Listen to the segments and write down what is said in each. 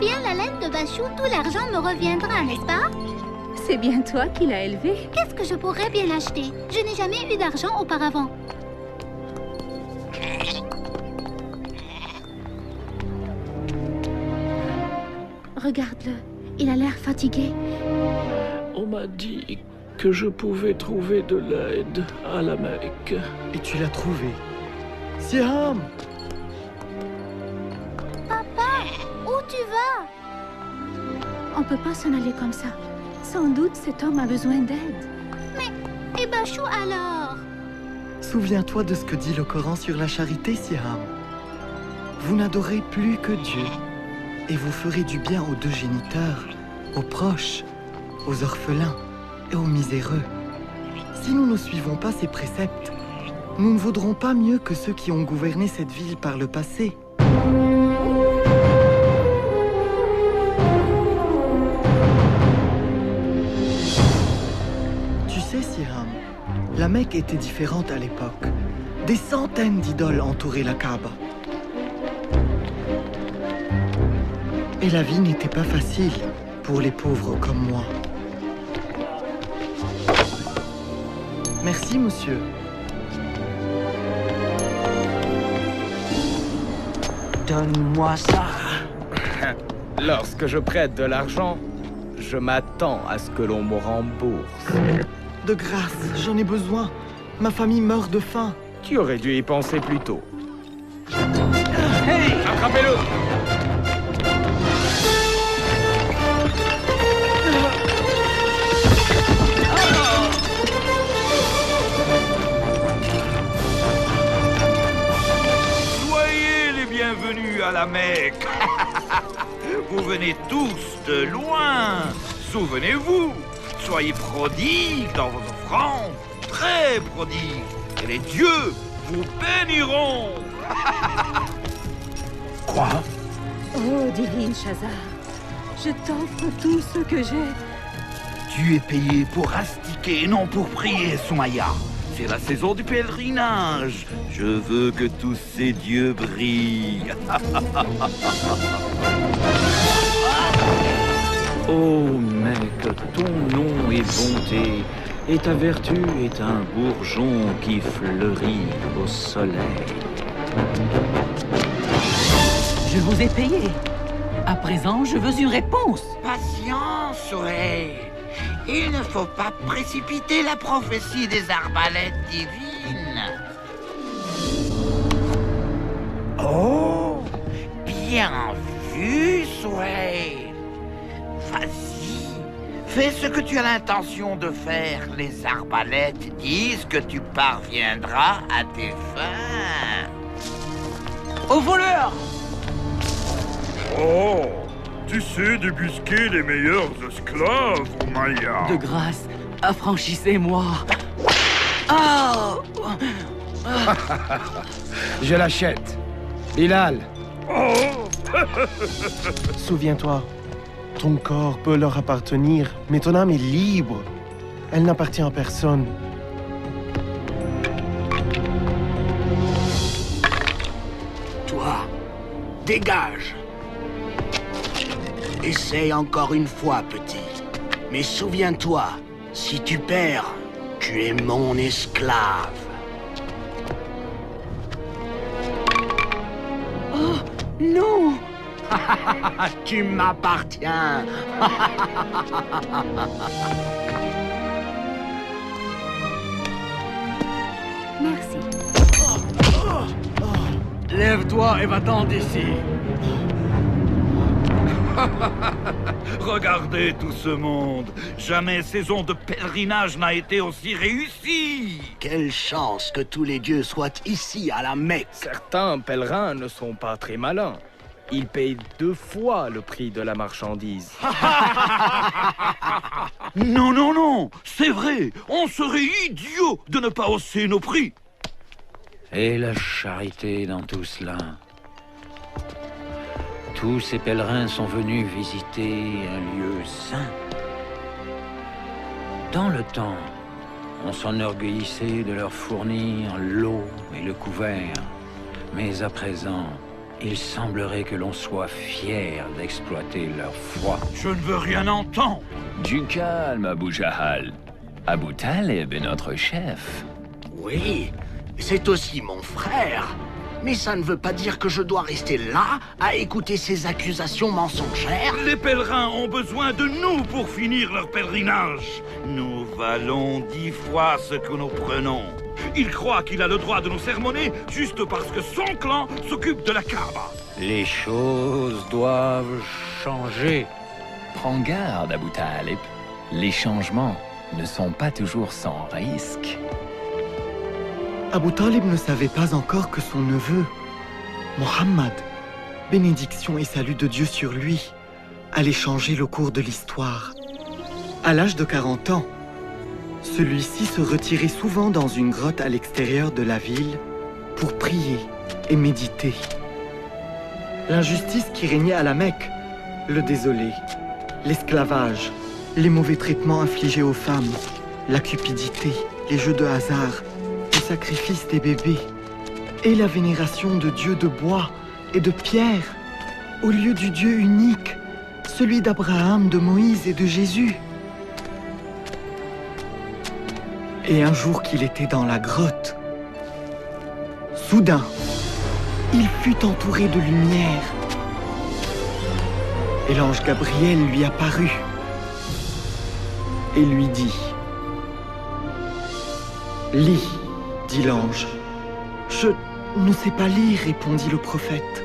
bien la laine de Bachou, tout l'argent me reviendra, n'est-ce pas? C'est bien toi qui l'as élevé. Qu'est-ce que je pourrais bien acheter? Je n'ai jamais eu d'argent auparavant. Regarde-le, il a l'air fatigué. On m'a dit que je pouvais trouver de l'aide à la Mecque. Et tu l'as trouvé. Siham! Papa, où tu vas? On peut pas s'en aller comme ça. Sans doute cet homme a besoin d'aide. Et Bachou alors? Souviens-toi de ce que dit le Coran sur la charité, Siham. Vous n'adorez plus que Dieu, et vous ferez du bien aux deux géniteurs, aux proches, aux orphelins et aux miséreux. Si nous ne suivons pas ces préceptes, nous ne vaudrons pas mieux que ceux qui ont gouverné cette ville par le passé. Tu sais, Siham, la Mecque était différente à l'époque. Des centaines d'idoles entouraient la Kaaba. Et la vie n'était pas facile pour les pauvres comme moi. Merci, monsieur. Donne-moi ça. Lorsque je prête de l'argent, je m'attends à ce que l'on me rembourse. De grâce, j'en ai besoin. Ma famille meurt de faim. Tu aurais dû y penser plus tôt. Hey! Attrapez-le! Soyez les bienvenus à la Mecque. Vous venez tous de loin. Souvenez-vous, soyez prodigues dans vos offrandes, très prodigues, et les dieux vous béniront. Quoi? Oh, divine Shazar, je t'offre tout ce que j'ai. Tu es payé pour astiquer et non pour prier, Soumaya. C'est la saison du pèlerinage. Je veux que tous ces dieux brillent. Ô mec, ton nom est bonté, et ta vertu est un bourgeon qui fleurit au soleil. Je vous ai payé. À présent, je veux une réponse. Patience, Soleil. Il ne faut pas précipiter la prophétie des arbalètes divines. Oh, bien vu, Soleil. Vas-y, fais ce que tu as l'intention de faire. Les arbalètes disent que tu parviendras à tes fins. Au voleur! Oh, tu sais débusquer les meilleurs esclaves, Maya. De grâce, affranchissez-moi. Ah! Je l'achète. Bilal, Souviens-toi, ton corps peut leur appartenir, mais ton âme est libre. Elle n'appartient à personne. Toi, dégage. Essaye encore une fois, petit. Mais souviens-toi, si tu perds, tu es mon esclave. Oh, non! Tu m'appartiens. Merci. Lève-toi et va-t'en d'ici. Regardez tout ce monde. Jamais saison de pèlerinage n'a été aussi réussie. Quelle chance que tous les dieux soient ici à la Mecque. certains pèlerins ne sont pas très malins. Ils payent 2 fois le prix de la marchandise. Non, non, non, c'est vrai. On serait idiots de ne pas hausser nos prix. Et la charité dans tout cela. Tous ces pèlerins sont venus visiter un lieu saint. Dans le temps, on s'enorgueillissait de leur fournir l'eau et le couvert. Mais à présent, Il semblerait que l'on soit fier d'exploiter leur foi. Je ne veux rien entendre. Du calme, Abu Jahal. Abu Talib est notre chef. Oui, c'est aussi mon frère. Mais ça ne veut pas dire que je dois rester là à écouter ces accusations mensongères. Les pèlerins ont besoin de nous pour finir leur pèlerinage. Nous valons 10 fois ce que nous prenons. Il croit qu'il a le droit de nous sermonner juste parce que son clan s'occupe de la Kaaba. Les choses doivent changer. Prends garde, Abu Talib. Les changements ne sont pas toujours sans risque. Abu Talib ne savait pas encore que son neveu, Mohammed, bénédiction et salut de Dieu sur lui, allait changer le cours de l'histoire. À l'âge de 40 ans, celui-ci se retirait souvent dans une grotte à l'extérieur de la ville pour prier et méditer. L'injustice qui régnait à la Mecque le désolait. L'esclavage, les mauvais traitements infligés aux femmes, la cupidité, les jeux de hasard, le sacrifice des bébés et la vénération de dieux de bois et de pierre au lieu du Dieu unique, celui d'Abraham, de Moïse et de Jésus. Et un jour qu'il était dans la grotte, soudain, il fut entouré de lumière. Et l'ange Gabriel lui apparut et lui dit « Lis », dit l'ange. « Je ne sais pas lire », répondit le prophète.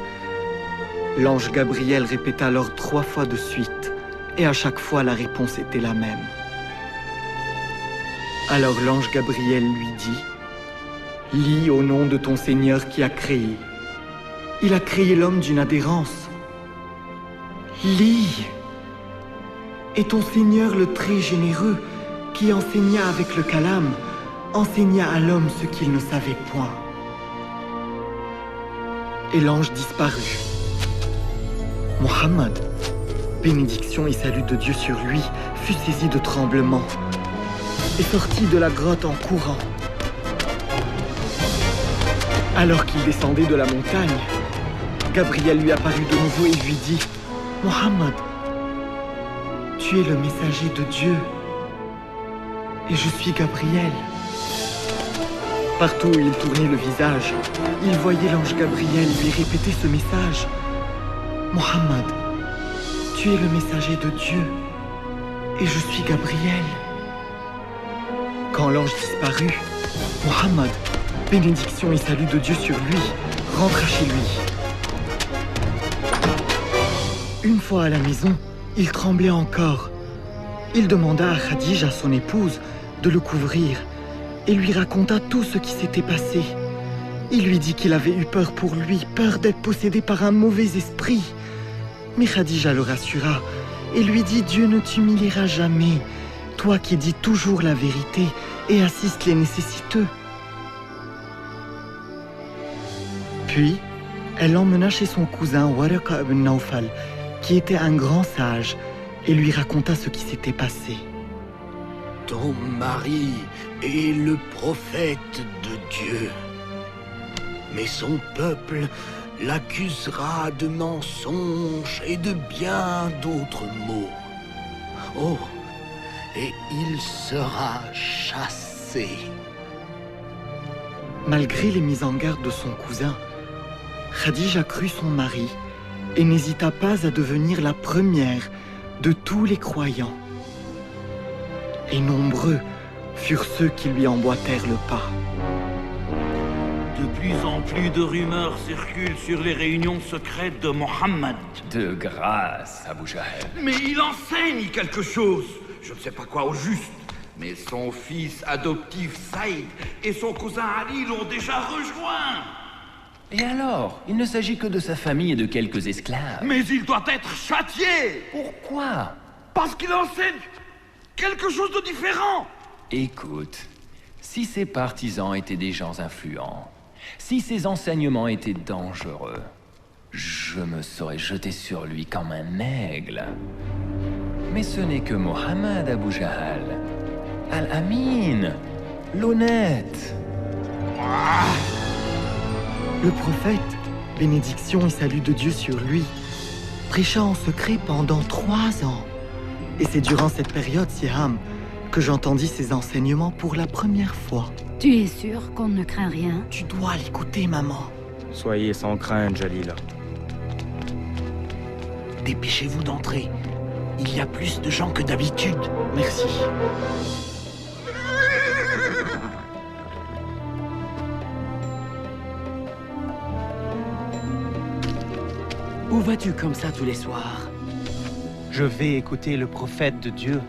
L'ange Gabriel répéta alors 3 fois de suite, et à chaque fois la réponse était la même. Alors l'ange Gabriel lui dit « Lis au nom de ton Seigneur qui a créé. Il a créé l'homme d'une adhérence. Lis. Et ton Seigneur le très généreux, qui enseigna avec le calame, enseigna à l'homme ce qu'il ne savait point. » Et l'ange disparut. Mohammed, bénédiction et salut de Dieu sur lui, fut saisi de tremblement et sortit de la grotte en courant. Alors qu'il descendait de la montagne, Gabriel lui apparut de nouveau et lui dit « Mohammed, tu es le messager de Dieu, et je suis Gabriel. » Partout où il tournait le visage, il voyait l'ange Gabriel lui répéter ce message. « Mohammed, tu es le messager de Dieu, et je suis Gabriel. » Quand l'ange disparut, Mohammed, bénédiction et salut de Dieu sur lui, rentra chez lui. Une fois à la maison, il tremblait encore. Il demanda à Khadija, son épouse, de le couvrir et lui raconta tout ce qui s'était passé. Il lui dit qu'il avait eu peur pour lui, peur d'être possédé par un mauvais esprit. Mais Khadija le rassura et lui dit « Dieu ne t'humiliera jamais, toi qui dis toujours la vérité et assistes les nécessiteux. » Puis, elle l'emmena chez son cousin Waraqa ibn Nawfal, qui était un grand sage, et lui raconta ce qui s'était passé. « Ton mari est le prophète de Dieu, mais son peuple l'accusera de mensonges et de bien d'autres maux. Oh, et il sera chassé. » Malgré les mises en garde de son cousin, Khadija crut son mari et n'hésita pas à devenir la première de tous les croyants. Et nombreux furent ceux qui lui emboîtèrent le pas. De plus en plus de rumeurs circulent sur les réunions secrètes de Mohammed. De grâce, Abu Jahal. Mais il enseigne quelque chose. Je ne sais pas quoi au juste. Mais son fils adoptif Saïd et son cousin Ali l'ont déjà rejoint. Et alors? Il ne s'agit que de sa famille et de quelques esclaves. Mais il doit être châtié. Pourquoi? Parce qu'il enseigne quelque chose de différent. Écoute, si ses partisans étaient des gens influents, si ses enseignements étaient dangereux, je me serais jeté sur lui comme un aigle. Mais ce n'est que Mohammed, Abu Jahal. Al-Amin, l'honnête. Le prophète, bénédiction et salut de Dieu sur lui, prêcha en secret pendant 3 ans. Et c'est durant cette période, Siam, que j'entendis ses enseignements pour la première fois. Tu es sûr qu'on ne craint rien? Tu dois l'écouter, maman. Soyez sans crainte, Jalila. Dépêchez-vous d'entrer. Il y a plus de gens que d'habitude. Merci. Où vas-tu comme ça tous les soirs? Je vais écouter le prophète de Dieu.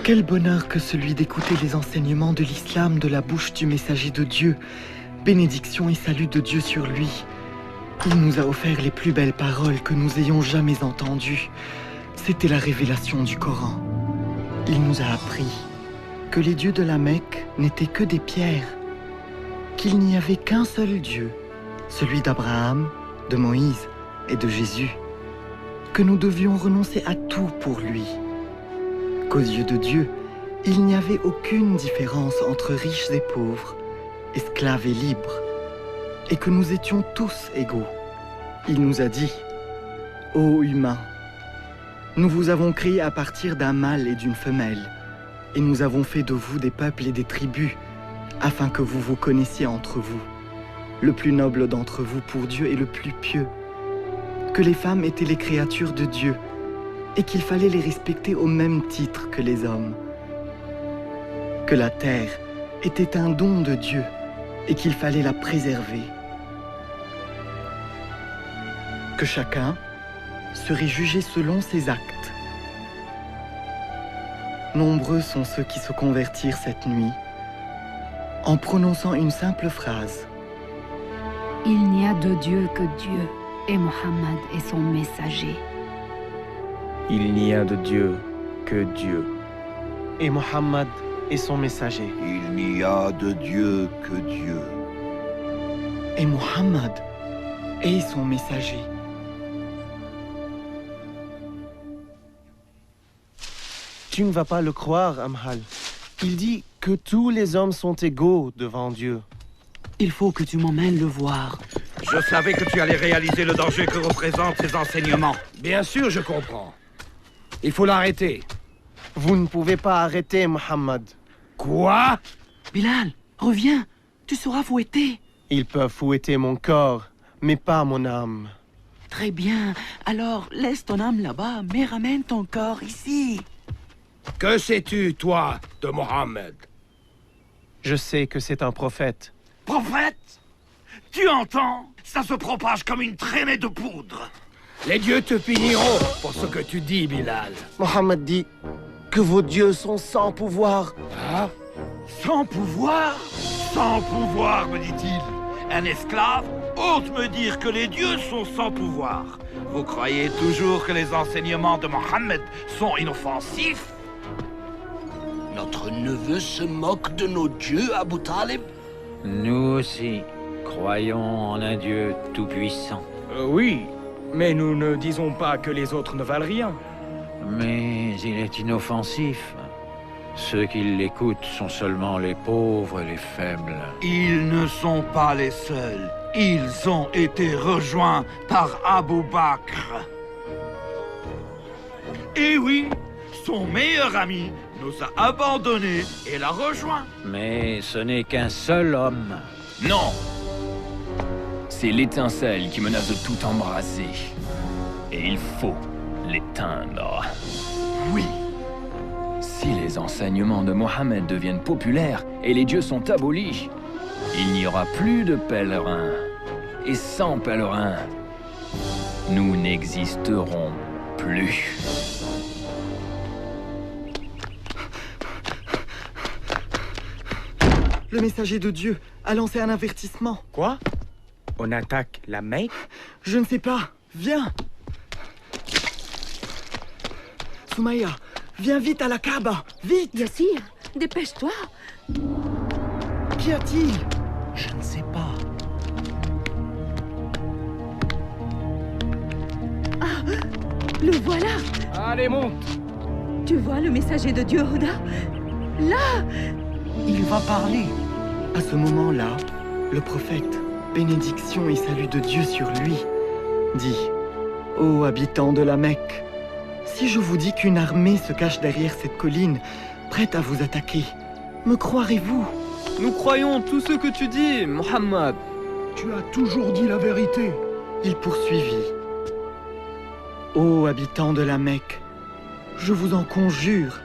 Quel bonheur que celui d'écouter les enseignements de l'islam de la bouche du messager de Dieu. Bénédiction et salut de Dieu sur lui. Il nous a offert les plus belles paroles que nous ayons jamais entendues. C'était la révélation du Coran. Il nous a appris que les dieux de la Mecque n'étaient que des pierres, qu'il n'y avait qu'un seul Dieu, celui d'Abraham, de Moïse et de Jésus, que nous devions renoncer à tout pour lui, qu'aux yeux de Dieu, il n'y avait aucune différence entre riches et pauvres, esclaves et libres, et que nous étions tous égaux. Il nous a dit, « Ô humains, nous vous avons créés à partir d'un mâle et d'une femelle, et nous avons fait de vous des peuples et des tribus, afin que vous vous connaissiez entre vous. Le plus noble d'entre vous pour Dieu est le plus pieux, que les femmes étaient les créatures de Dieu, et qu'il fallait les respecter au même titre que les hommes, que la terre était un don de Dieu, et qu'il fallait la préserver, que chacun serait jugé selon ses actes. Nombreux sont ceux qui se convertirent cette nuit en prononçant une simple phrase. Il n'y a de Dieu que Dieu, et Mohammed est son messager. Il n'y a de Dieu que Dieu. Et Mohammed est son messager. Il n'y a de Dieu que Dieu. Et Mohammed est son messager. Tu ne vas pas le croire, Amhal. Il dit que tous les hommes sont égaux devant Dieu. Il faut que tu m'emmènes le voir. Je savais que tu allais réaliser le danger que représentent ces enseignements. Bien sûr, je comprends. Il faut l'arrêter. Vous ne pouvez pas arrêter, Mohammed. Quoi? Bilal, reviens. Tu seras fouetté. Ils peuvent fouetter mon corps, mais pas mon âme. Très bien. Alors, laisse ton âme là-bas, mais ramène ton corps ici. Que sais-tu, toi, de Mohammed? Je sais que c'est un prophète. Prophète? Tu entends? Ça se propage comme une traînée de poudre. Les dieux te puniront pour ce que tu dis, Bilal. Mohammed dit que vos dieux sont sans pouvoir. Ah? Sans pouvoir? Sans pouvoir, me dit-il. Un esclave ose me dire que les dieux sont sans pouvoir. Vous croyez toujours que les enseignements de Mohammed sont inoffensifs? Notre neveu se moque de nos dieux, Abu Talib? Nous aussi croyons en un Dieu tout-puissant. Oui, mais nous ne disons pas que les autres ne valent rien. Mais il est inoffensif. Ceux qui l'écoutent sont seulement les pauvres et les faibles. Ils ne sont pas les seuls. Ils ont été rejoints par Abu Bakr. Et oui, son meilleur ami nous a abandonnés et l'a rejoint. Mais ce n'est qu'un seul homme. Non! C'est l'étincelle qui menace de tout embraser. Et il faut l'éteindre. Oui. Si les enseignements de Mohammed deviennent populaires et les dieux sont abolis, il n'y aura plus de pèlerins. Et sans pèlerins, nous n'existerons plus. Le messager de Dieu a lancé un avertissement. Quoi? On attaque la Mecque? Je ne sais pas. Viens. Soumaya, viens vite à la Kaaba. Vite. Yassir, dépêche-toi. Qu'y a-t-il? Je ne sais pas. Ah, le voilà. Allez, monte. Tu vois le messager de Dieu, Huda? Là. Il va parler. À ce moment-là, le prophète bénédiction et salut de Dieu sur lui. Dis, ô habitants de la Mecque, si je vous dis qu'une armée se cache derrière cette colline, prête à vous attaquer, me croirez-vous? Nous croyons tout ce que tu dis, Mohammed. Tu as toujours dit la vérité. Il poursuivit. Ô habitants de la Mecque, je vous en conjure,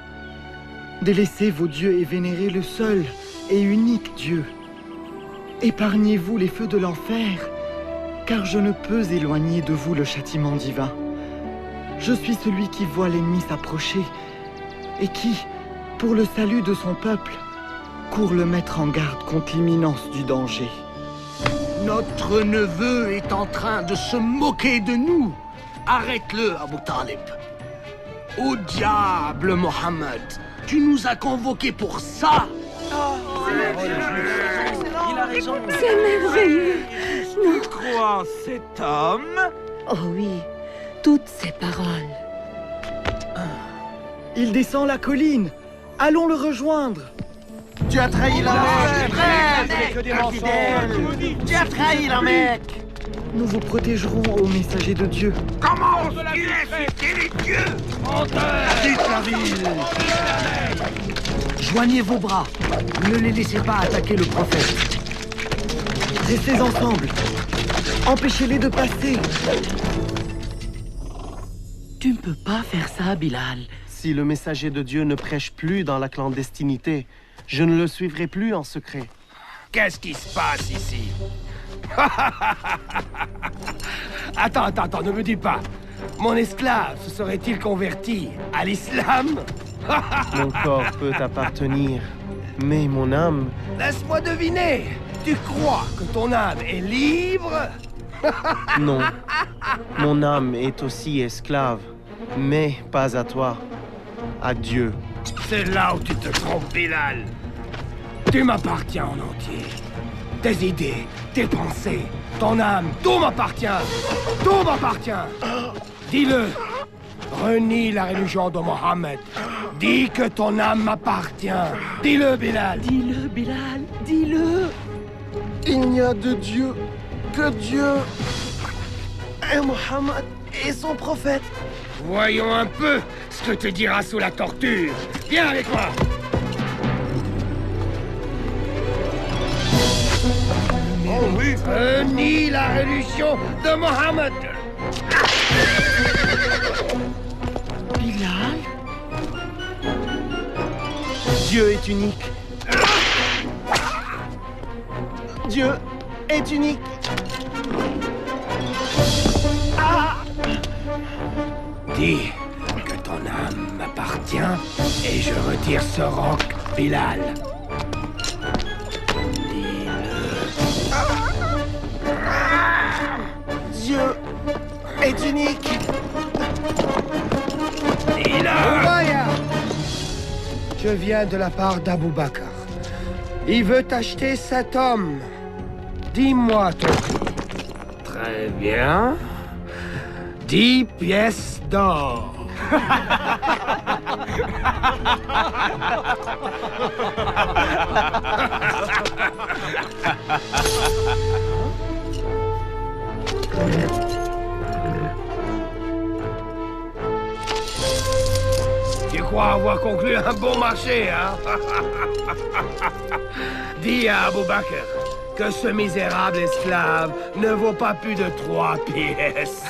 délaissez vos dieux et vénérez le seul et unique Dieu. Épargnez-vous les feux de l'enfer, car je ne peux éloigner de vous le châtiment divin. Je suis celui qui voit l'ennemi s'approcher et qui, pour le salut de son peuple, court le mettre en garde contre l'imminence du danger. Notre neveu est en train de se moquer de nous. Arrête-le, Abu Talib. Au diable, Mohammed. Tu nous as convoqués pour ça. Il a raison. C'est merveilleux. Tu crois cet homme? Oh oui, toutes ces paroles. Il descend la colline. Allons le rejoindre. Tu as trahi la Mecque! Tu as trahi la Mecque! Nous vous protégerons, ô messager de Dieu. Comment oses-tu insulter les dieux? Quitte la ville! Joignez vos bras. Ne les laissez pas attaquer le prophète. Restez ensemble. Empêchez-les de passer. Tu ne peux pas faire ça, Bilal. Si le messager de Dieu ne prêche plus dans la clandestinité, je ne le suivrai plus en secret. Qu'est-ce qui se passe ici? Attends, ne me dis pas. Mon esclave se serait-il converti à l'islam? Mon corps peut t'appartenir, mais mon âme... Laisse-moi deviner. Tu crois que ton âme est libre? Non. Mon âme est aussi esclave, mais pas à toi. À Dieu. C'est là où tu te trompes, Bilal. Tu m'appartiens en entier. Tes idées, tes pensées, ton âme, tout m'appartient. Tout m'appartient. Dis-le. Renie la religion de Mohammed. Dis que ton âme m'appartient. Dis-le, Bilal. Dis-le, Bilal. Dis-le. Il n'y a de Dieu que Dieu. Et Mohammed et son prophète. Voyons un peu ce que te dira sous la torture. Viens avec moi. Oh oui. Renie la religion de Mohammed. Bilal? Dieu est unique. Dieu est unique. Dis que ton âme m'appartient et je retire ce roc, Bilal. Dieu est unique. Oubaya! Je viens de la part d'Abou Bakr. Il veut acheter cet homme. Dis-moi ton prix. Très bien. 10 pièces d'or. Tu crois avoir conclu un bon marché, hein? Dis à Abou Bakr que ce misérable esclave ne vaut pas plus de 3 pièces.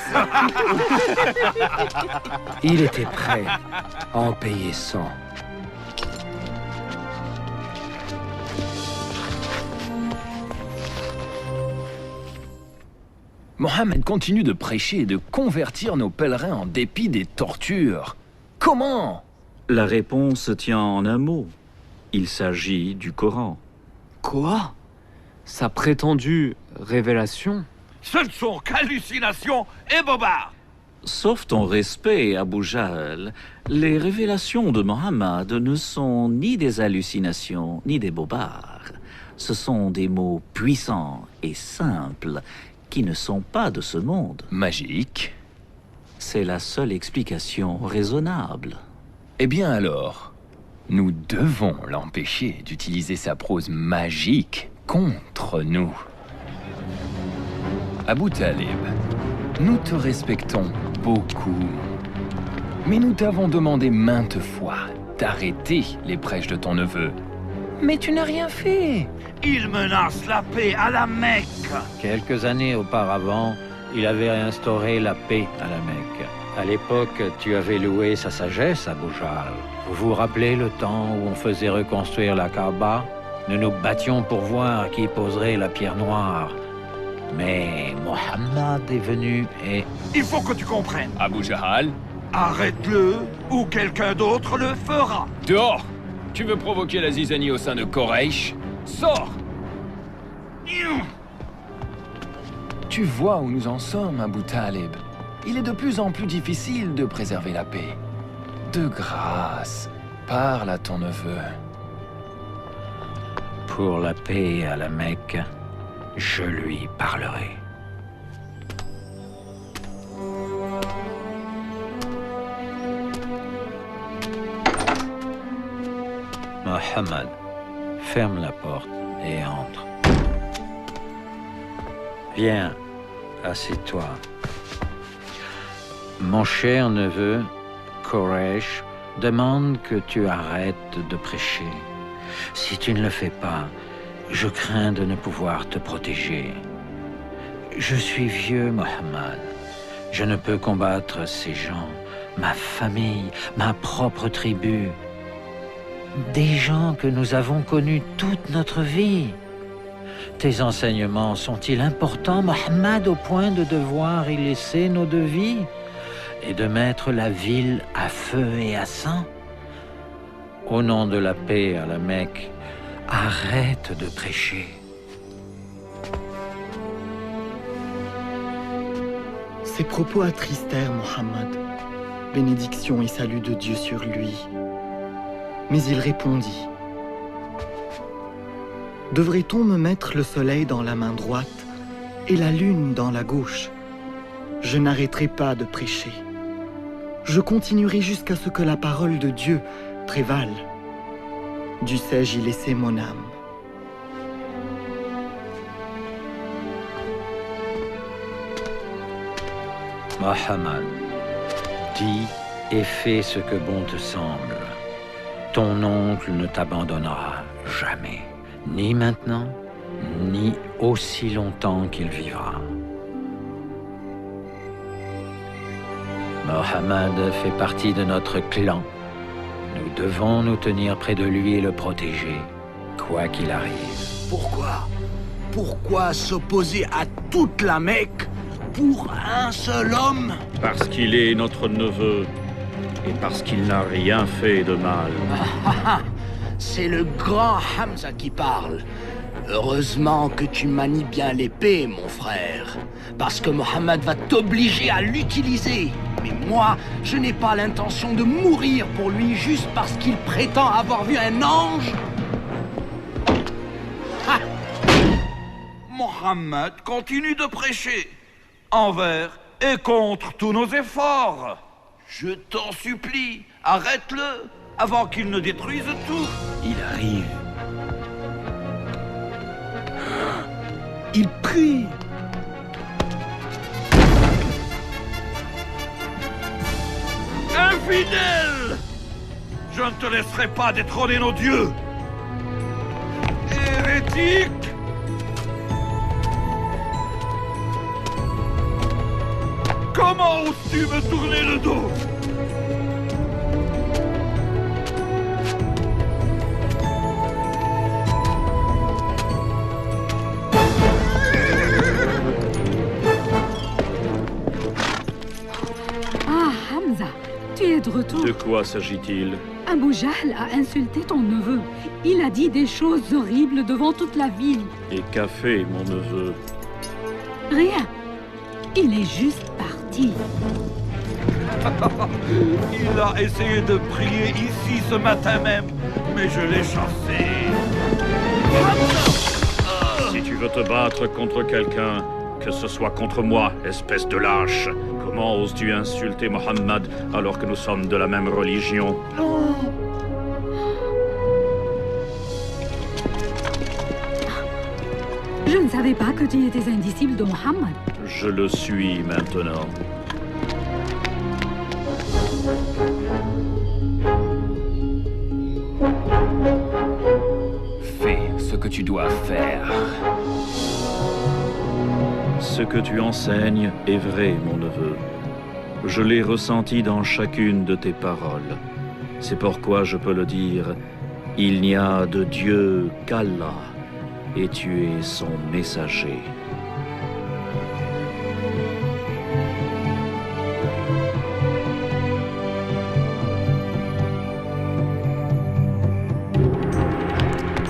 Il était prêt à en payer 100. Mohammed continue de prêcher et de convertir nos pèlerins en dépit des tortures. Comment? La réponse tient en un mot. Il s'agit du Coran. Quoi? Sa prétendue révélation? Ce ne sont qu'hallucinations et bobards. Sauf ton respect, Abu Jahl, les révélations de Mohammed ne sont ni des hallucinations, ni des bobards. Ce sont des mots puissants et simples qui ne sont pas de ce monde. Magique? C'est la seule explication raisonnable. Eh bien alors, nous devons l'empêcher d'utiliser sa prose magique contre nous. Abu Talib, nous te respectons beaucoup. Mais nous t'avons demandé maintes fois d'arrêter les prêches de ton neveu. Mais tu n'as rien fait. Il menace la paix à la Mecque. Quelques années auparavant, il avait instauré la paix à la Mecque. À l'époque, tu avais loué sa sagesse, Abu Jahl. Vous vous rappelez le temps où on faisait reconstruire la Kaaba? Nous nous battions pour voir qui poserait la pierre noire. Mais Mohammed est venu et... Il faut que tu comprennes. Abu Jahl, arrête-le ou quelqu'un d'autre le fera. Dehors! Tu veux provoquer la zizanie au sein de Quraysh? Sors! Tu vois où nous en sommes, Abu Talib. Il est de plus en plus difficile de préserver la paix. De grâce, parle à ton neveu. Pour la paix à la Mecque, je lui parlerai. Mohammed, ferme la porte et entre. Viens, assieds-toi. Mon cher neveu, Quraysh, demande que tu arrêtes de prêcher. Si tu ne le fais pas, je crains de ne pouvoir te protéger. Je suis vieux, Mohammed. Je ne peux combattre ces gens, ma famille, ma propre tribu. Des gens que nous avons connus toute notre vie. Tes enseignements sont-ils importants, Mohammed, au point de devoir y laisser nos deux vies et de mettre la ville à feu et à sang? Au nom de la paix à la Mecque, arrête de prêcher. Ces propos attristèrent Mohammed. Bénédiction et salut de Dieu sur lui. Mais il répondit: devrait-on me mettre le soleil dans la main droite et la lune dans la gauche? Je n'arrêterai pas de prêcher. Je continuerai jusqu'à ce que la parole de Dieu prévale. Dussé-je y laisser mon âme? Mohammed, dis et fais ce que bon te semble. Ton oncle ne t'abandonnera jamais, ni maintenant, ni aussi longtemps qu'il vivra. Mohammed fait partie de notre clan. Nous devons nous tenir près de lui et le protéger, quoi qu'il arrive. Pourquoi? Pourquoi s'opposer à toute la Mecque pour un seul homme? Parce qu'il est notre neveu et parce qu'il n'a rien fait de mal. C'est le grand Hamza qui parle. Heureusement que tu manies bien l'épée, mon frère. Parce que Mohammed va t'obliger à l'utiliser. Mais moi, je n'ai pas l'intention de mourir pour lui juste parce qu'il prétend avoir vu un ange. Mohammed continue de prêcher, envers et contre tous nos efforts. Je t'en supplie, arrête-le, avant qu'il ne détruise tout. Il arrive. Il prie. Infidèle! Je ne te laisserai pas détrôner nos dieux. Hérétique! Comment oses-tu me tourner le dos? Ah, Hamza, tu es de retour. De quoi s'agit-il? Abu Jahl a insulté ton neveu. Il a dit des choses horribles devant toute la ville. Et qu'a fait mon neveu? Rien. Il est juste parti. Il a essayé de prier ici ce matin même, mais je l'ai chassé. Si tu veux te battre contre quelqu'un, que ce soit contre moi, espèce de lâche. Comment oses-tu insulter Mohammed alors que nous sommes de la même religion? Non. Je ne savais pas que tu étais un disciple de Mohammed. Je le suis maintenant. Fais ce que tu dois faire. Ce que tu enseignes est vrai, mon neveu. Je l'ai ressenti dans chacune de tes paroles. C'est pourquoi je peux le dire, il n'y a de Dieu qu'Allah, et tu es son messager.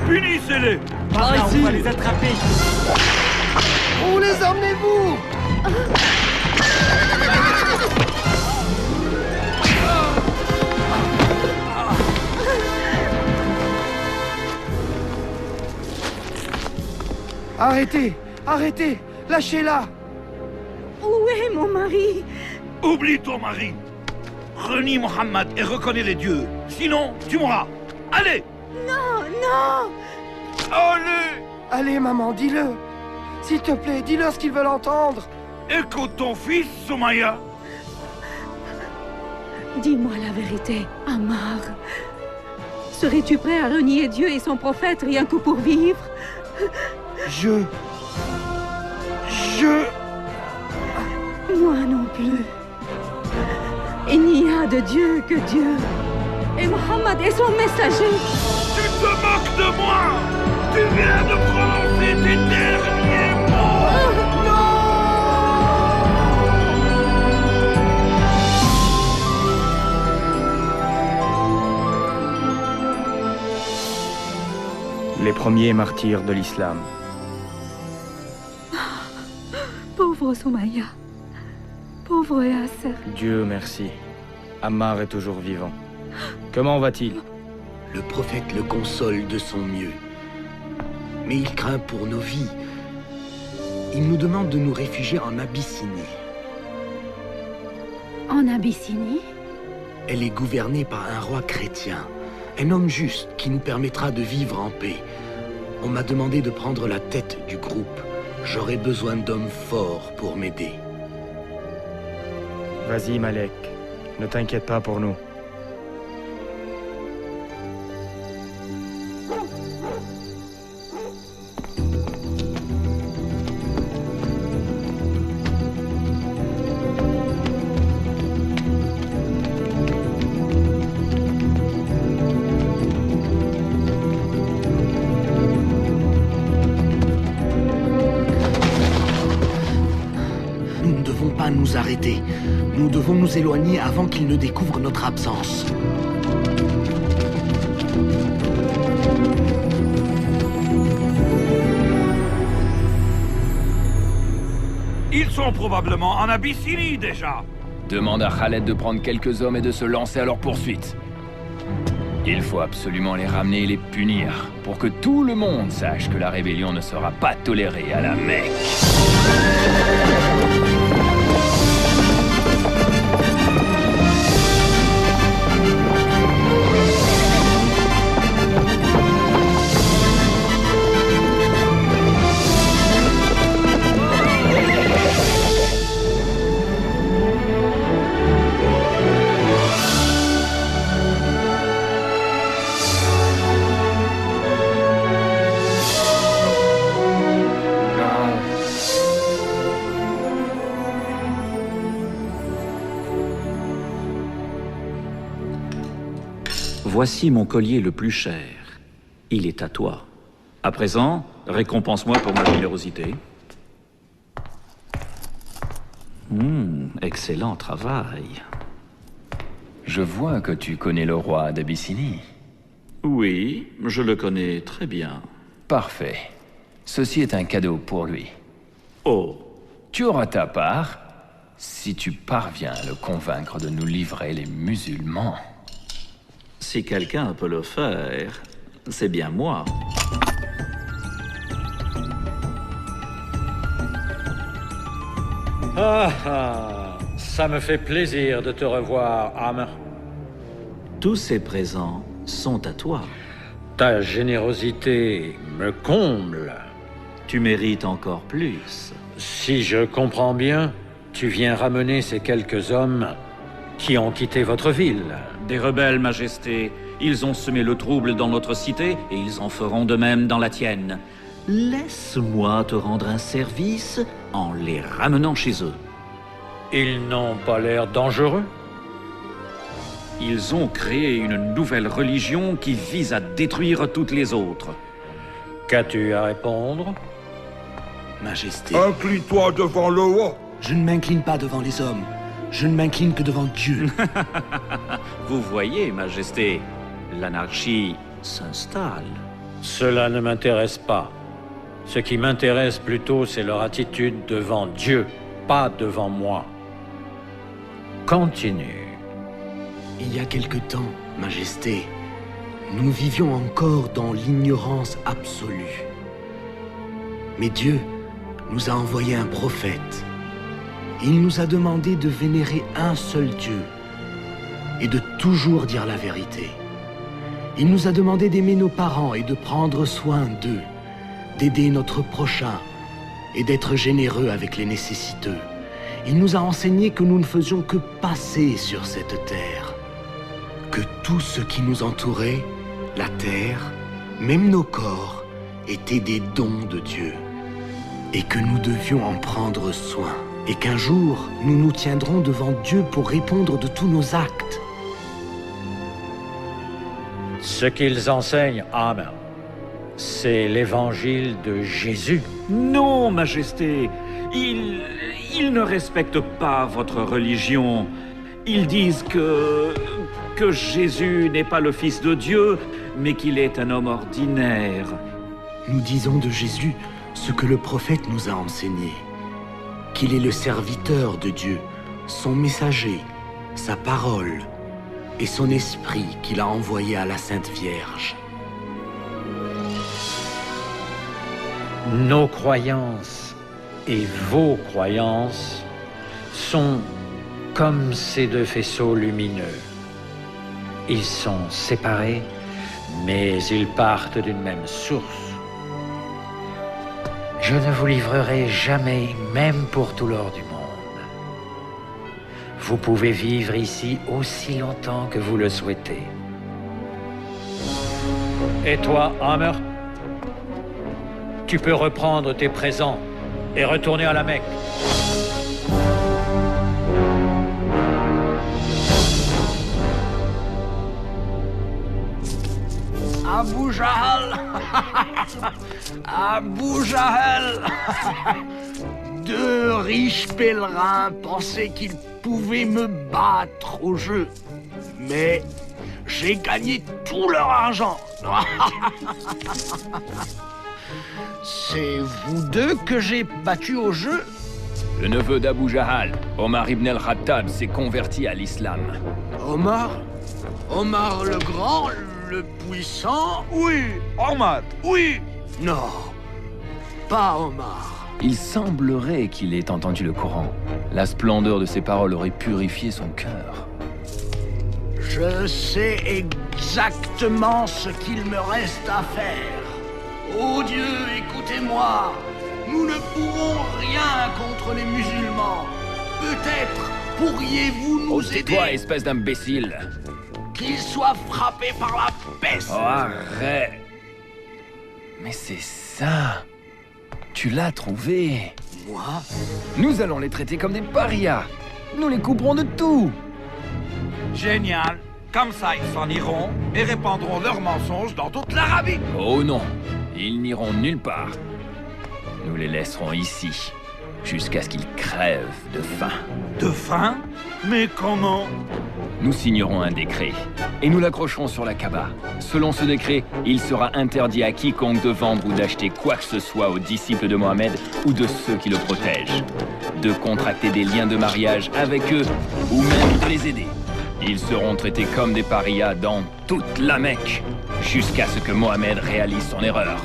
Punissez-les! Par là, on va les attraper. Où les emmenez-vous? Arrêtez! Arrêtez! Lâchez-la! Où est mon mari? Oublie ton mari! Renie Mohammed et reconnais les dieux. Sinon, tu mourras. Allez! Non, non! Allez! Allez, maman, dis-le! S'il te plaît, dis-leur ce qu'ils veulent entendre! Écoute ton fils, Soumaya! Dis-moi la vérité, Ammar. Serais-tu prêt à renier Dieu et son prophète rien que pour vivre? Moi non plus. Il n'y a de Dieu que Dieu. Et Mohammed est son messager. Tu te moques de moi! Tu viens de prononcer tes derniers mots! Les premiers martyrs de l'islam. Pauvre Soumaya. Pauvre Yasser. Dieu merci. Ammar est toujours vivant. Comment va-t-il? Le prophète le console de son mieux. Mais il craint pour nos vies. Il nous demande de nous réfugier en Abyssinie. En Abyssinie? Elle est gouvernée par un roi chrétien. Un homme juste qui nous permettra de vivre en paix. On m'a demandé de prendre la tête du groupe. J'aurai besoin d'hommes forts pour m'aider. Vas-y, Malek. Ne t'inquiète pas pour nous. Nous arrêter. Nous devons nous éloigner avant qu'ils ne découvrent notre absence. Ils sont probablement en Abyssinie déjà. Demande à Khaled de prendre quelques hommes et de se lancer à leur poursuite. Il faut absolument les ramener et les punir, pour que tout le monde sache que la rébellion ne sera pas tolérée à la Mecque. Voici mon collier le plus cher. Il est à toi. À présent, récompense-moi pour ma générosité. Excellent travail. Je vois que tu connais le roi d'Abyssinie. Oui, je le connais très bien. Parfait. Ceci est un cadeau pour lui. Oh. Tu auras ta part si tu parviens à le convaincre de nous livrer les musulmans. Si quelqu'un peut le faire, c'est bien moi. Ça me fait plaisir de te revoir, Amr. Tous ces présents sont à toi. Ta générosité me comble. Tu mérites encore plus. Si je comprends bien, tu viens ramener ces quelques hommes qui ont quitté votre ville. Des rebelles, Majesté. Ils ont semé le trouble dans notre cité et ils en feront de même dans la tienne. Laisse-moi te rendre un service en les ramenant chez eux. Ils n'ont pas l'air dangereux. Ils ont créé une nouvelle religion qui vise à détruire toutes les autres. Qu'as-tu à répondre? Majesté. Incline-toi devant le roi. Je ne m'incline pas devant les hommes. Je ne m'incline que devant Dieu. Vous voyez, Majesté, l'anarchie s'installe. Cela ne m'intéresse pas. Ce qui m'intéresse plutôt, c'est leur attitude devant Dieu, pas devant moi. Continue. Il y a quelque temps, Majesté, nous vivions encore dans l'ignorance absolue. Mais Dieu nous a envoyé un prophète. Il nous a demandé de vénérer un seul Dieu et de toujours dire la vérité. Il nous a demandé d'aimer nos parents et de prendre soin d'eux, d'aider notre prochain et d'être généreux avec les nécessiteux. Il nous a enseigné que nous ne faisions que passer sur cette terre, que tout ce qui nous entourait, la terre, même nos corps, étaient des dons de Dieu, et que nous devions en prendre soin, et qu'un jour, nous nous tiendrons devant Dieu pour répondre de tous nos actes. Ce qu'ils enseignent, Amen, c'est l'évangile de Jésus. Non, Majesté, ils ne respectent pas votre religion. Ils disent que Jésus n'est pas le Fils de Dieu, mais qu'il est un homme ordinaire. Nous disons de Jésus ce que le prophète nous a enseigné, qu'il est le serviteur de Dieu, son messager, sa parole et son esprit qu'il a envoyé à la Sainte Vierge. Nos croyances et vos croyances sont comme ces deux faisceaux lumineux. Ils sont séparés, mais ils partent d'une même source. Je ne vous livrerai jamais, même pour tout l'or du monde. Vous pouvez vivre ici aussi longtemps que vous le souhaitez. Et toi, Hammer, tu peux reprendre tes présents et retourner à la Mecque. Abu Jahl. Abu Jahl. Deux riches pèlerins pensaient qu'ils pouvaient me battre au jeu. Mais j'ai gagné tout leur argent. C'est vous deux que j'ai battu au jeu? Le neveu d'Abu Jahl, Omar ibn al-Khattab, s'est converti à l'islam. Omar? Omar le Grand, le puissant? Oui, Omar, oui. Non, pas Omar. Il semblerait qu'il ait entendu le Coran. La splendeur de ses paroles aurait purifié son cœur. Je sais exactement ce qu'il me reste à faire. Oh Dieu, écoutez-moi. Nous ne pouvons rien contre les musulmans. Peut-être pourriez-vous nous aider? Tais-toi, espèce d'imbécile. Qu'ils soient frappés par la peste. Oh, arrête. Mais c'est ça. Tu l'as trouvé. Moi? Nous allons les traiter comme des parias. Nous les couperons de tout. Génial. Comme ça, ils s'en iront et répandront leurs mensonges dans toute l'Arabie. Oh non, ils n'iront nulle part. Nous les laisserons ici, jusqu'à ce qu'ils crèvent de faim. De faim? Mais comment? Nous signerons un décret, et nous l'accrocherons sur la Kaaba. Selon ce décret, il sera interdit à quiconque de vendre ou d'acheter quoi que ce soit aux disciples de Mohammed ou de ceux qui le protègent, de contracter des liens de mariage avec eux, ou même de les aider. Ils seront traités comme des parias dans toute la Mecque, jusqu'à ce que Mohammed réalise son erreur.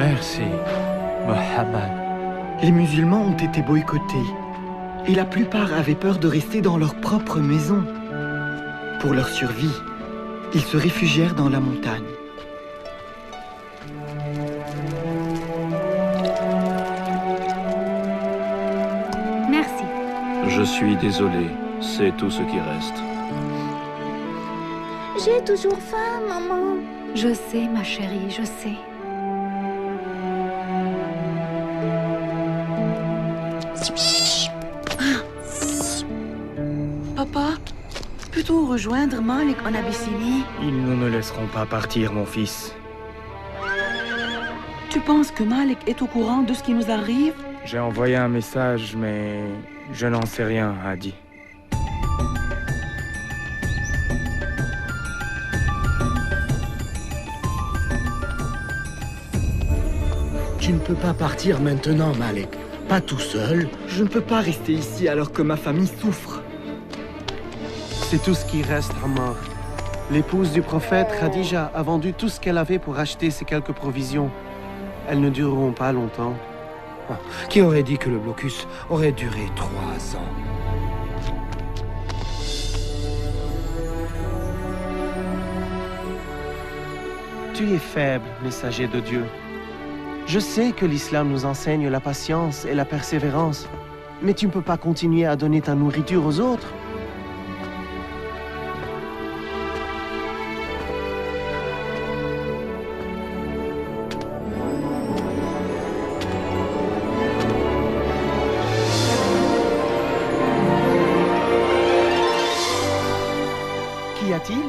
Merci, Mohammed. Les musulmans ont été boycottés et la plupart avaient peur de rester dans leur propre maison. Pour leur survie, ils se réfugièrent dans la montagne. Merci. Je suis désolé, c'est tout ce qui reste. J'ai toujours faim, maman. Je sais, ma chérie, je sais. Papa, peut-on rejoindre Malik en Abyssinie? Ils ne nous laisseront pas partir, mon fils. Tu penses que Malik est au courant de ce qui nous arrive? J'ai envoyé un message, mais je n'en sais rien, Hadi. Tu ne peux pas partir maintenant, Malik. Pas tout seul. Je ne peux pas rester ici alors que ma famille souffre. C'est tout ce qui reste, Ammar. L'épouse du prophète, Khadija, a vendu tout ce qu'elle avait pour acheter ces quelques provisions. Elles ne dureront pas longtemps. Qui aurait dit que le blocus aurait duré 3 ans? Tu es faible, messager de Dieu. Je sais que l'islam nous enseigne la patience et la persévérance, mais tu ne peux pas continuer à donner ta nourriture aux autres. Qu'y a-t-il?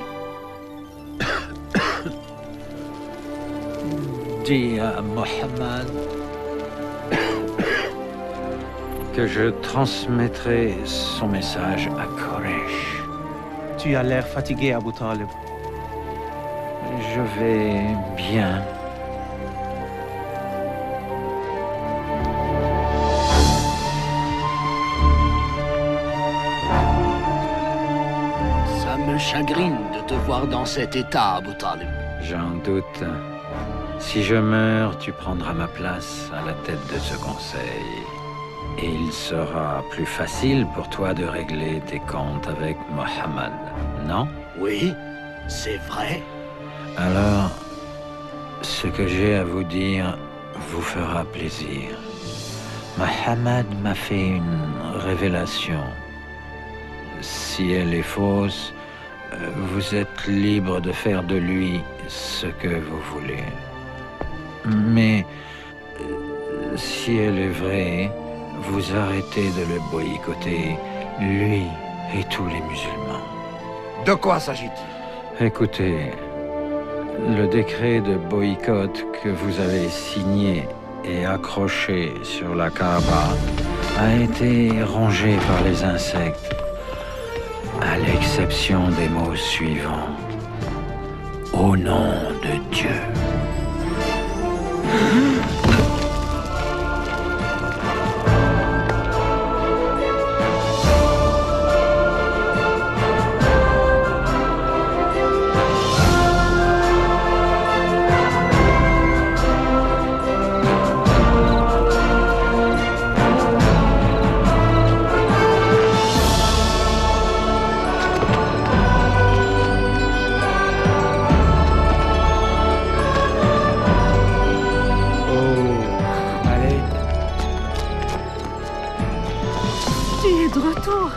Dis à Mohammed que je transmettrai son message à Koresh. Tu as l'air fatigué, Abu Talib. Je vais bien. Ça me chagrine de te voir dans cet état, Abu Talib. J'en doute. Si je meurs, tu prendras ma place à la tête de ce conseil. Et il sera plus facile pour toi de régler tes comptes avec Mohammed, non? Oui, c'est vrai. Alors, ce que j'ai à vous dire vous fera plaisir. Mohammed m'a fait une révélation. Si elle est fausse, vous êtes libre de faire de lui ce que vous voulez. Mais si elle est vraie, vous arrêtez de le boycotter, lui et tous les musulmans. De quoi s'agit-il? Écoutez, le décret de boycott que vous avez signé et accroché sur la Kaaba a été rongé par les insectes, à l'exception des mots suivants. Au nom de Dieu.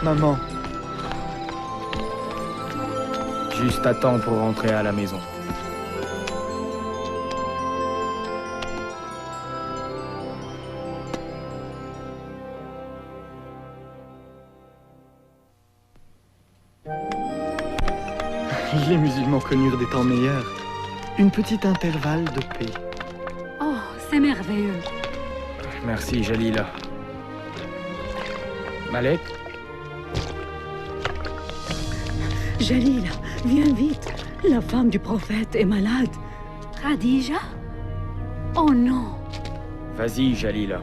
Maman. Juste à temps pour rentrer à la maison. Les musulmans connurent des temps meilleurs. Une petite intervalle de paix. Oh, c'est merveilleux. Merci, Jalila. Malek? Jalila, viens vite. La femme du prophète est malade. Khadija? Oh non. Vas-y, Jalila.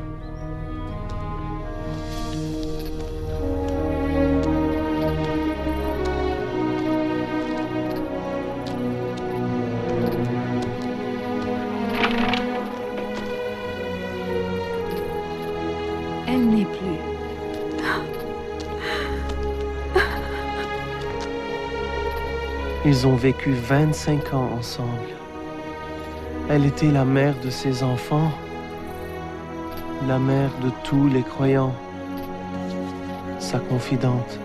Ils ont vécu 25 ans ensemble. Elle était la mère de ses enfants, la mère de tous les croyants, sa confidente.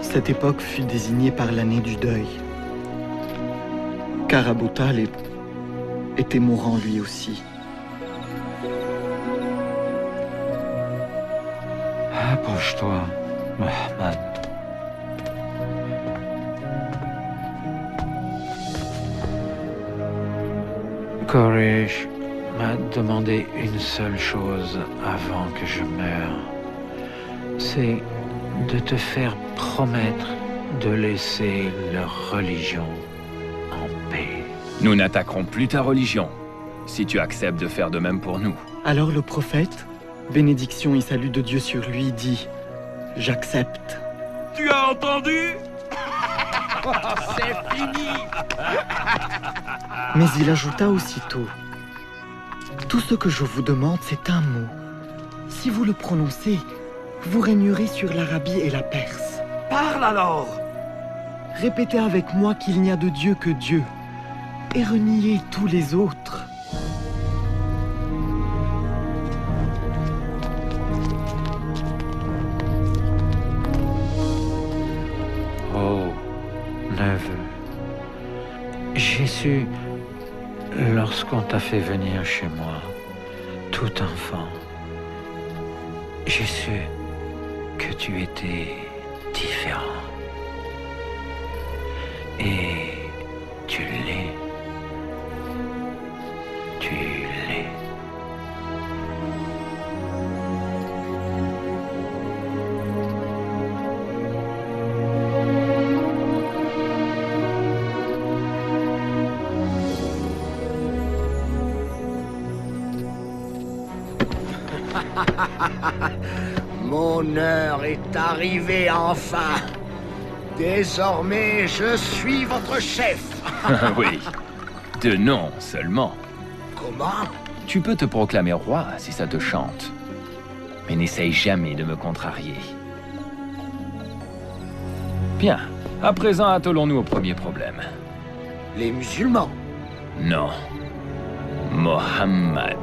Cette époque fut désignée par l'année du deuil, car Abu Talib était mourant lui aussi. Approche-toi, Mohammed. Quraysh m'a demandé une seule chose avant que je meure. C'est de te faire promettre de laisser leur religion en paix. Nous n'attaquerons plus ta religion, si tu acceptes de faire de même pour nous. Alors le prophète, bénédiction et salut de Dieu sur lui, dit « J'accepte ». Tu as entendu? C'est fini. Mais il ajouta aussitôt « Tout ce que je vous demande, c'est un mot. Si vous le prononcez, vous régnerez sur l'Arabie et la Perse. Parle alors. Répétez avec moi qu'il n'y a de Dieu que Dieu, et reniez tous les autres. » Oh, neveu, j'ai su, lorsqu'on t'a fait venir chez moi, tout enfant, j'ai su que tu étais différent. Et tu l'es. Tu l'es. Mon heure est arrivée enfin. Désormais, je suis votre chef. Oui, de nom seulement. Comment? Tu peux te proclamer roi si ça te chante. Mais n'essaye jamais de me contrarier. Bien, à présent attelons-nous au premier problème. Les musulmans? Non. Mohammed.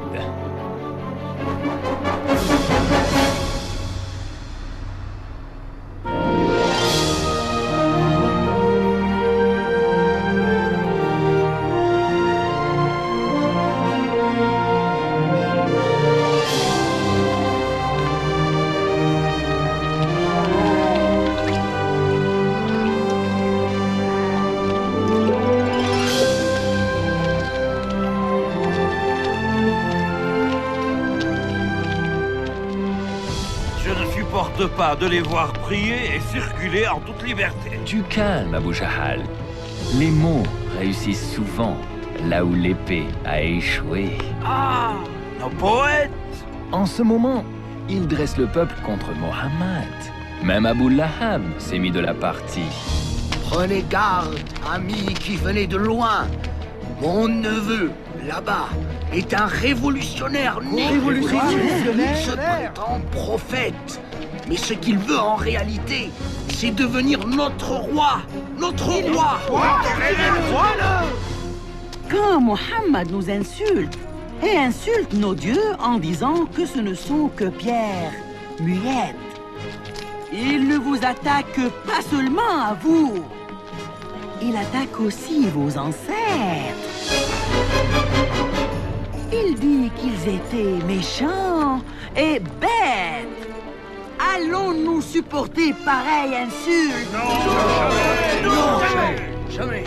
Pas de les voir prier et circuler en toute liberté. Du calme, Abu Jahal. Les mots réussissent souvent là où l'épée a échoué. Ah, nos poètes! En ce moment, ils dressent le peuple contre Mohammed. Même Abu Lahab s'est mis de la partie. Prenez garde, amis qui venez de loin. Mon neveu, là-bas, est un révolutionnaire né. Il se prétend prophète. Mais ce qu'il veut en réalité, c'est devenir notre roi. Notre roi. Quand Mohammed nous insulte, et insulte nos dieux en disant que ce ne sont que pierres muettes, il ne vous attaque pas seulement à vous, il attaque aussi vos ancêtres. Il dit qu'ils étaient méchants et bêtes. Allons-nous supporter pareille insulte? Non, jamais.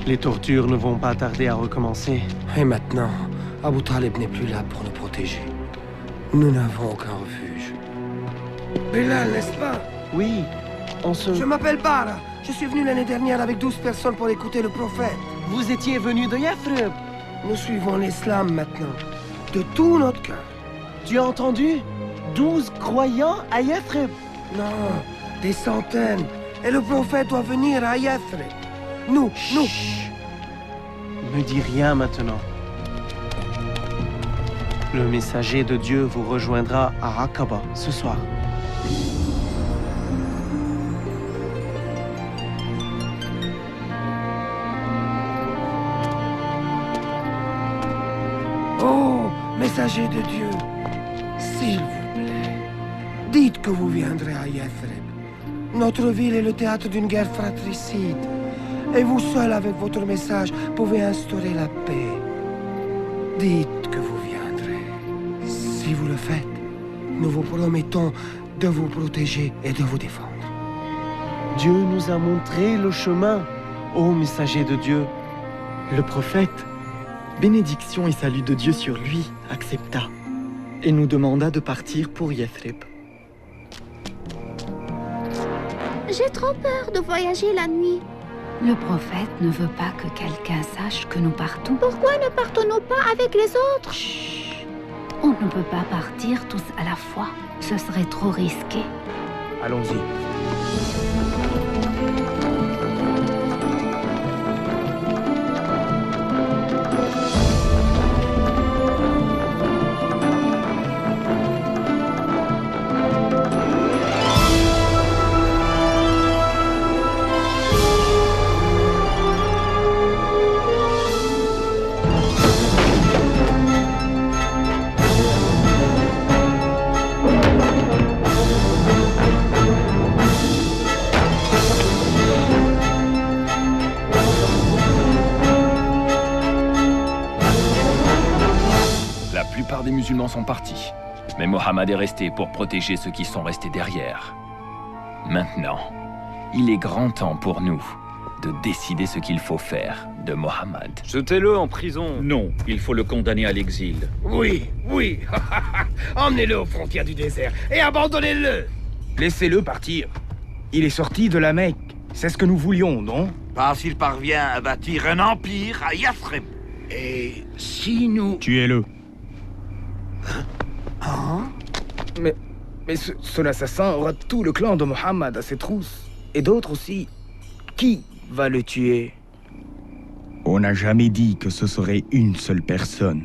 Les tortures ne vont pas tarder à recommencer. Et maintenant, Abu Talib n'est plus là pour nous protéger. Nous n'avons aucun refuge. Bilal, n'est-ce pas? Oui, on se... Je m'appelle Bara. Je suis venu l'année dernière avec 12 personnes pour écouter le prophète. Vous étiez venu de Yathrib. Nous suivons l'islam maintenant, de tout notre cœur. Tu as entendu? 12 croyants à Yathrib. Non, des centaines. Et le prophète doit venir à Yathrib. Nous. Ne dis rien maintenant. Le messager de Dieu vous rejoindra à Aqaba ce soir. Oh, messager de Dieu, s'il vous plaît, dites que vous viendrez à Yathrib. Notre ville est le théâtre d'une guerre fratricide. Et vous seul, avec votre message, pouvez instaurer la paix. Dites que vous viendrez. Si vous le faites, nous vous promettons de vous protéger et de vous défendre. Dieu nous a montré le chemin, ô messager de Dieu. Le prophète, bénédiction et salut de Dieu sur lui, accepta et nous demanda de partir pour Yathrib. J'ai trop peur de voyager la nuit. Le prophète ne veut pas que quelqu'un sache que nous partons. Pourquoi ne partons-nous pas avec les autres? Chut. On ne peut pas partir tous à la fois. Ce serait trop risqué. Allons-y. Des musulmans sont partis, mais Mohammed est resté pour protéger ceux qui sont restés derrière. Maintenant, il est grand temps pour nous de décider ce qu'il faut faire de Mohammed. Jetez-le en prison. Non, il faut le condamner à l'exil. Oui, oui. Emmenez-le aux frontières du désert et abandonnez-le. Laissez-le partir. Il est sorti de la Mecque. C'est ce que nous voulions, non? Pas s'il parvient à bâtir un empire à Yathrib. Et si nous... Tuez-le. Hein? Mais son assassin aura tout le clan de Mohammed à ses trousses. Et d'autres aussi. Qui va le tuer? On n'a jamais dit que ce serait une seule personne.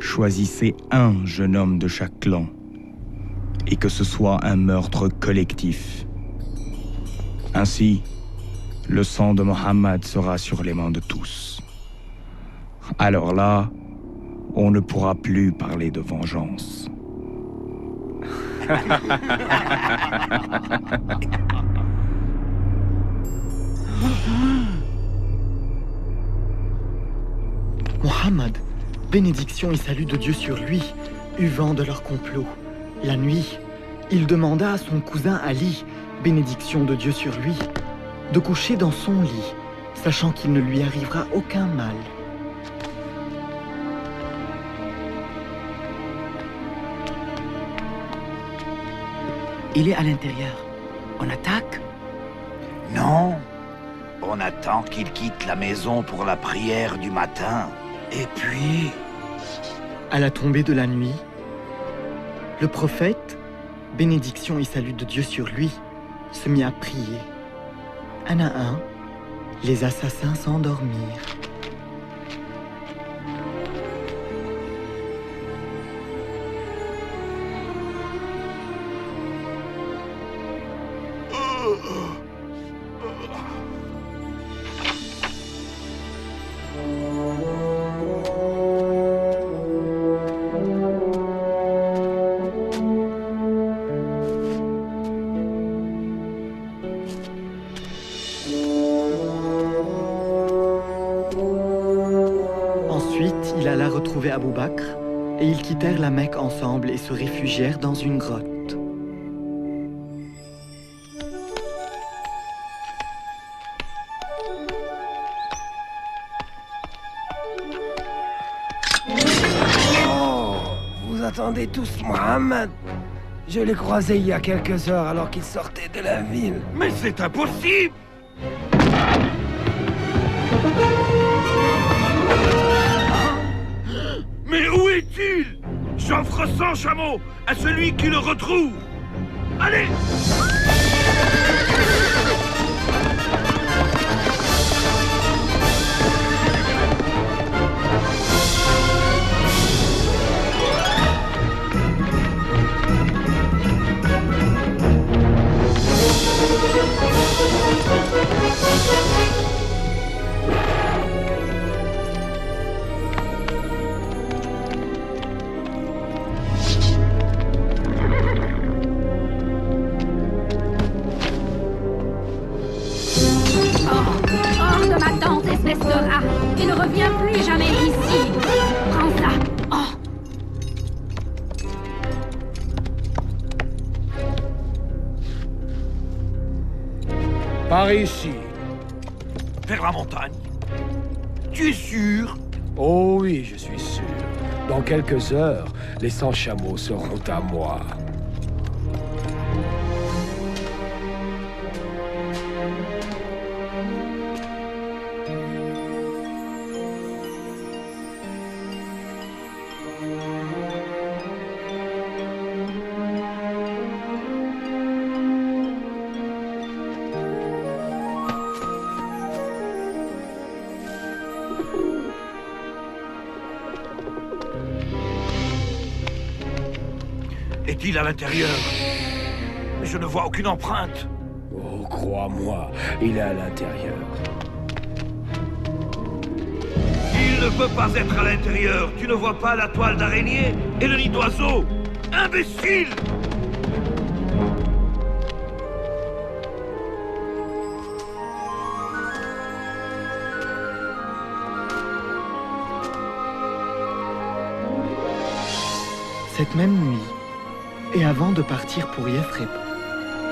Choisissez un jeune homme de chaque clan. Et que ce soit un meurtre collectif. Ainsi, le sang de Mohammed sera sur les mains de tous. Alors là, on ne pourra plus parler de vengeance. Mohammed, bénédiction et salut de Dieu sur lui, eut vent de leur complot. La nuit, il demanda à son cousin Ali, bénédiction de Dieu sur lui, de coucher dans son lit, sachant qu'il ne lui arrivera aucun mal. Il est à l'intérieur. On attaque? Non. On attend qu'il quitte la maison pour la prière du matin. Et puis... À la tombée de la nuit, le prophète, bénédiction et salut de Dieu sur lui, se mit à prier. Un à un, les assassins s'endormirent. Il alla retrouver Abou Bakr, et ils quittèrent la Mecque ensemble et se réfugièrent dans une grotte. Oh, vous attendez tous Mohammed? Je l'ai croisé il y a quelques heures alors qu'il sortait de la ville. Mais c'est impossible! Mais où est-il? J'offre 100 chameaux à celui qui le retrouve. Allez! Par ici. Vers la montagne. Tu es sûr? Oh oui, je suis sûr. Dans quelques heures, les 100 chameaux seront à moi. Est-il à l'intérieur? Mais je ne vois aucune empreinte. Oh, crois-moi, il est à l'intérieur. Il ne peut pas être à l'intérieur. Tu ne vois pas la toile d'araignée et le nid d'oiseau? Imbécile! Cette même nuit, et avant de partir pour Yathrib,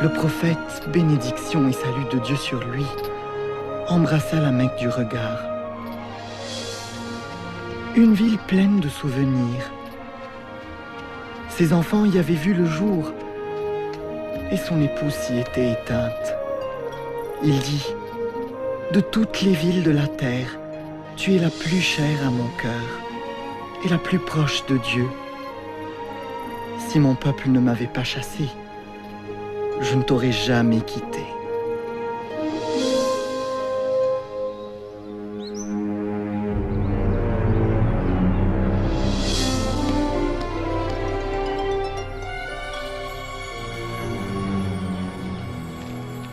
le prophète, bénédiction et salut de Dieu sur lui, embrassa la Mecque du regard. Une ville pleine de souvenirs. Ses enfants y avaient vu le jour, et son épouse s'y était éteinte. Il dit, « De toutes les villes de la terre, tu es la plus chère à mon cœur, et la plus proche de Dieu. Si mon peuple ne m'avait pas chassé, je ne t'aurais jamais quitté. »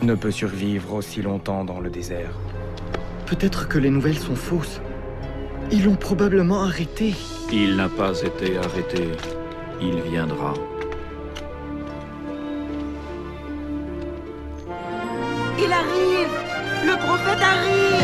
Ne peut survivre aussi longtemps dans le désert. Peut-être que les nouvelles sont fausses. Ils l'ont probablement arrêté. Il n'a pas été arrêté. Il viendra. Il arrive! Le prophète arrive!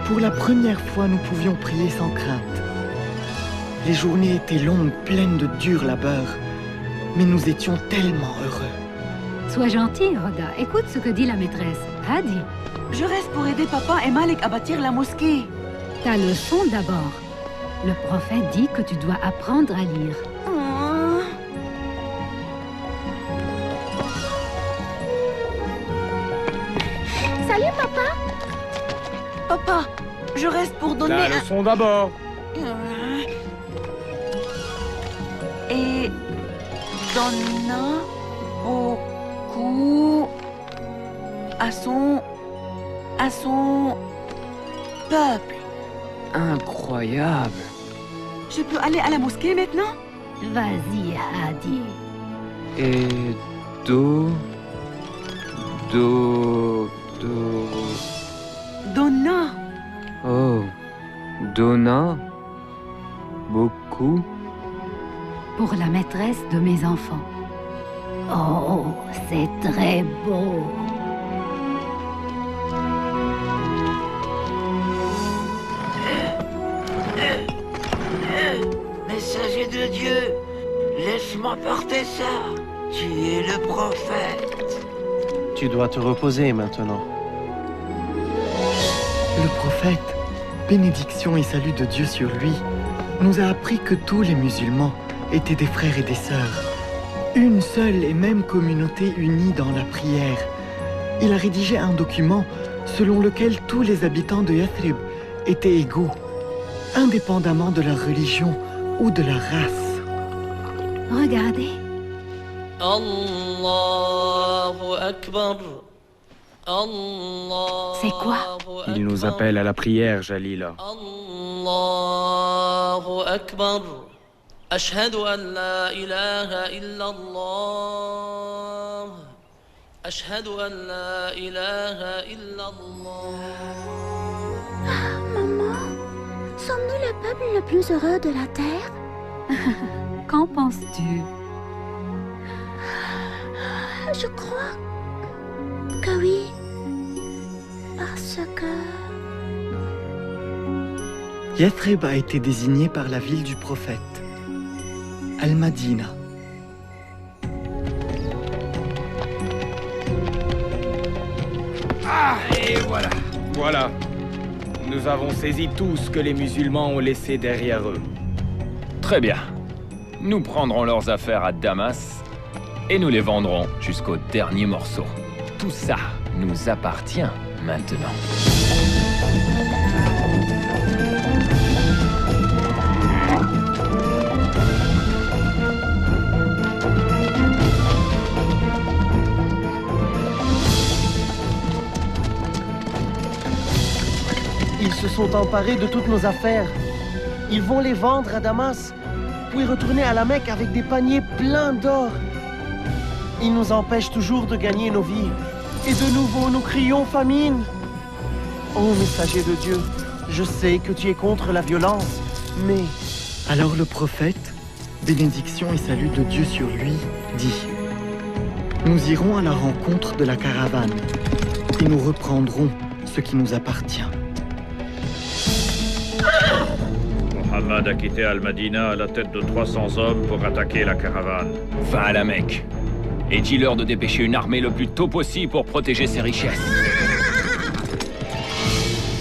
Pour la première fois, nous pouvions prier sans crainte. Les journées étaient longues, pleines de dur labeur, mais nous étions tellement heureux. Sois gentil, Roda. Écoute ce que dit la maîtresse. Hadi. Je reste pour aider papa et Malik à bâtir la mosquée. Ta leçon d'abord. Le prophète dit que tu dois apprendre à lire. Salut, papa. Papa, je reste pour donner La leçon d'abord. Et donna beaucoup à son peuple. Incroyable. Je peux aller à la mosquée maintenant? Vas-y, Hadi. Et Donna. Oh, Donna. Beaucoup. Pour la maîtresse de mes enfants. Oh, c'est très beau. Messager de Dieu, laisse-moi porter ça. Tu es le prophète. Tu dois te reposer maintenant. Le prophète, bénédiction et salut de Dieu sur lui, nous a appris que tous les musulmans étaient des frères et des sœurs. Une seule et même communauté unie dans la prière. Il a rédigé un document selon lequel tous les habitants de Yathrib étaient égaux, indépendamment de leur religion ou de leur race. Regardez. C'est quoi? Il nous appelle à la prière, Jalila. Allahu Akbar. Ashhadu an la ilaha illallah. Ashhadu an la ilaha illallah. Maman, sommes-nous le peuple le plus heureux de la terre? Qu'en penses-tu? Je crois que oui. Parce que... Yathrib a été désigné par la ville du prophète, Al-Madina. Ah, et voilà. Voilà. Nous avons saisi tout ce que les musulmans ont laissé derrière eux. Très bien. Nous prendrons leurs affaires à Damas et nous les vendrons jusqu'au dernier morceau. Tout ça nous appartient maintenant. Ils se sont emparés de toutes nos affaires. Ils vont les vendre à Damas, puis retourner à la Mecque avec des paniers pleins d'or. Ils nous empêchent toujours de gagner nos vies. Et de nouveau, nous crions famine. Ô messager de Dieu, je sais que tu es contre la violence, mais... Alors le prophète, bénédiction et salut de Dieu sur lui, dit: Nous irons à la rencontre de la caravane et nous reprendrons ce qui nous appartient. Mohammed a quitté Al-Madina à la tête de 300 hommes pour attaquer la caravane. Va à la Mecque et dis-leur de dépêcher une armée le plus tôt possible pour protéger ses richesses.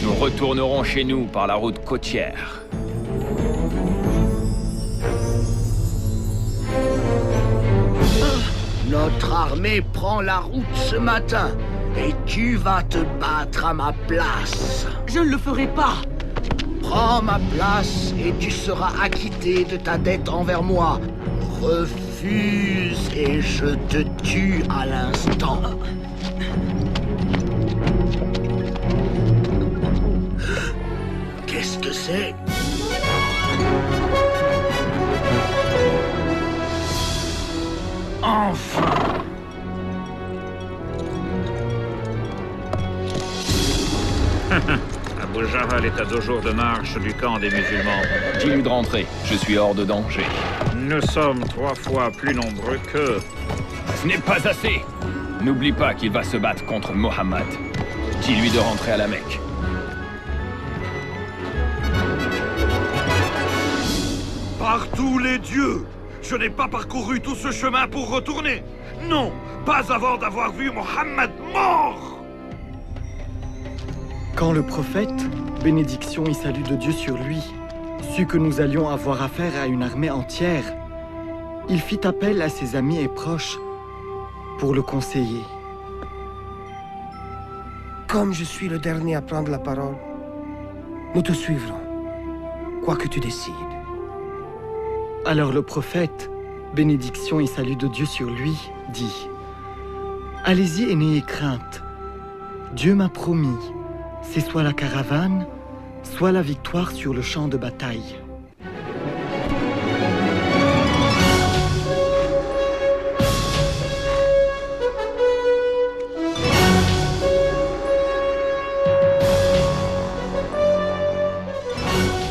Nous retournerons chez nous par la route côtière. Notre armée prend la route ce matin et tu vas te battre à ma place. Je ne le ferai pas. Prends ma place et tu seras acquitté de ta dette envers moi. Refuse et je te tue à l'instant. Qu'est-ce que c'est? Enfin! Abu Jahl est à 2 jours de marche du camp des musulmans. Dis-lui de rentrer, je suis hors de danger. Nous sommes 3 fois plus nombreux qu'eux. Ce n'est pas assez! N'oublie pas qu'il va se battre contre Mohammed. Dis-lui de rentrer à la Mecque. Par tous les dieux, je n'ai pas parcouru tout ce chemin pour retourner. Non, pas avant d'avoir vu Mohammed mort. Quand le prophète, bénédiction et salut de Dieu sur lui, sut que nous allions avoir affaire à une armée entière, il fit appel à ses amis et proches pour le conseiller. Comme je suis le dernier à prendre la parole, nous te suivrons, quoi que tu décides. Alors le prophète, bénédiction et salut de Dieu sur lui, dit: Allez-y et n'ayez crainte. Dieu m'a promis, c'est soit la caravane, soit la victoire sur le champ de bataille.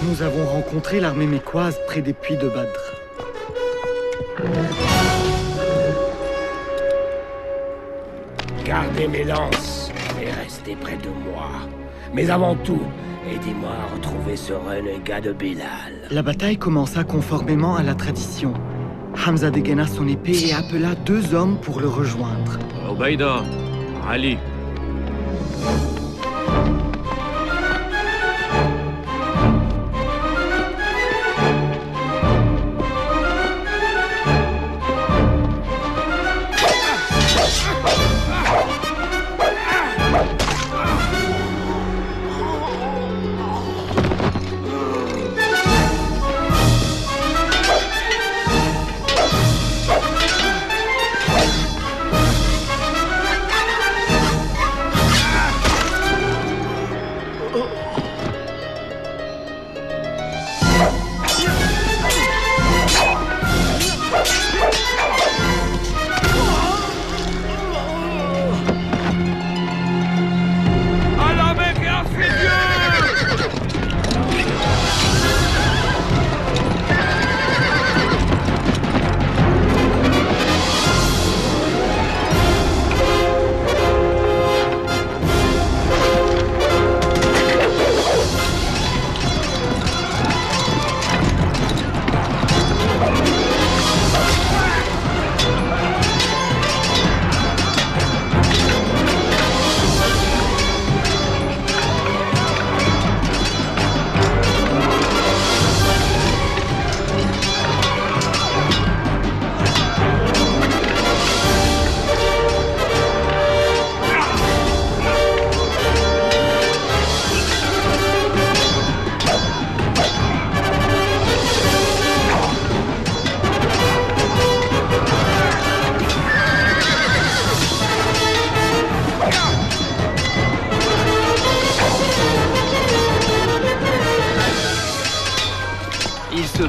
Nous avons rencontré l'armée mécoise près des puits de Badr. Gardez mes lances et restez près de moi. Mais avant tout, aidez-moi à retrouver ce renégat de Bilal. La bataille commença conformément à la tradition. Hamza dégaina son épée et appela 2 hommes pour le rejoindre. Obaïda, Ali.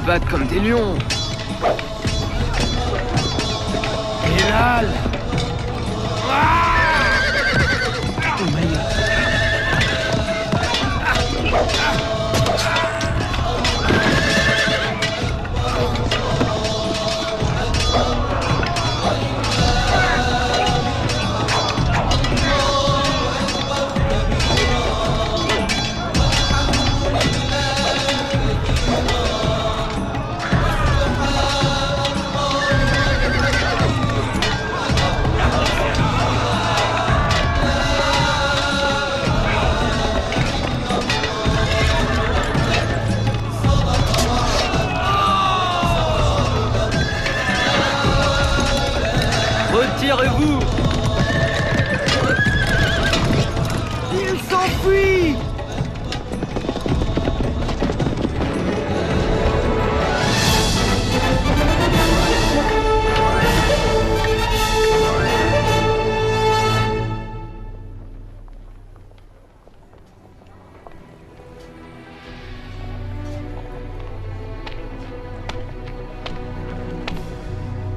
battent comme des lions. Bilal! Retirez-vous! Il s'enfuit!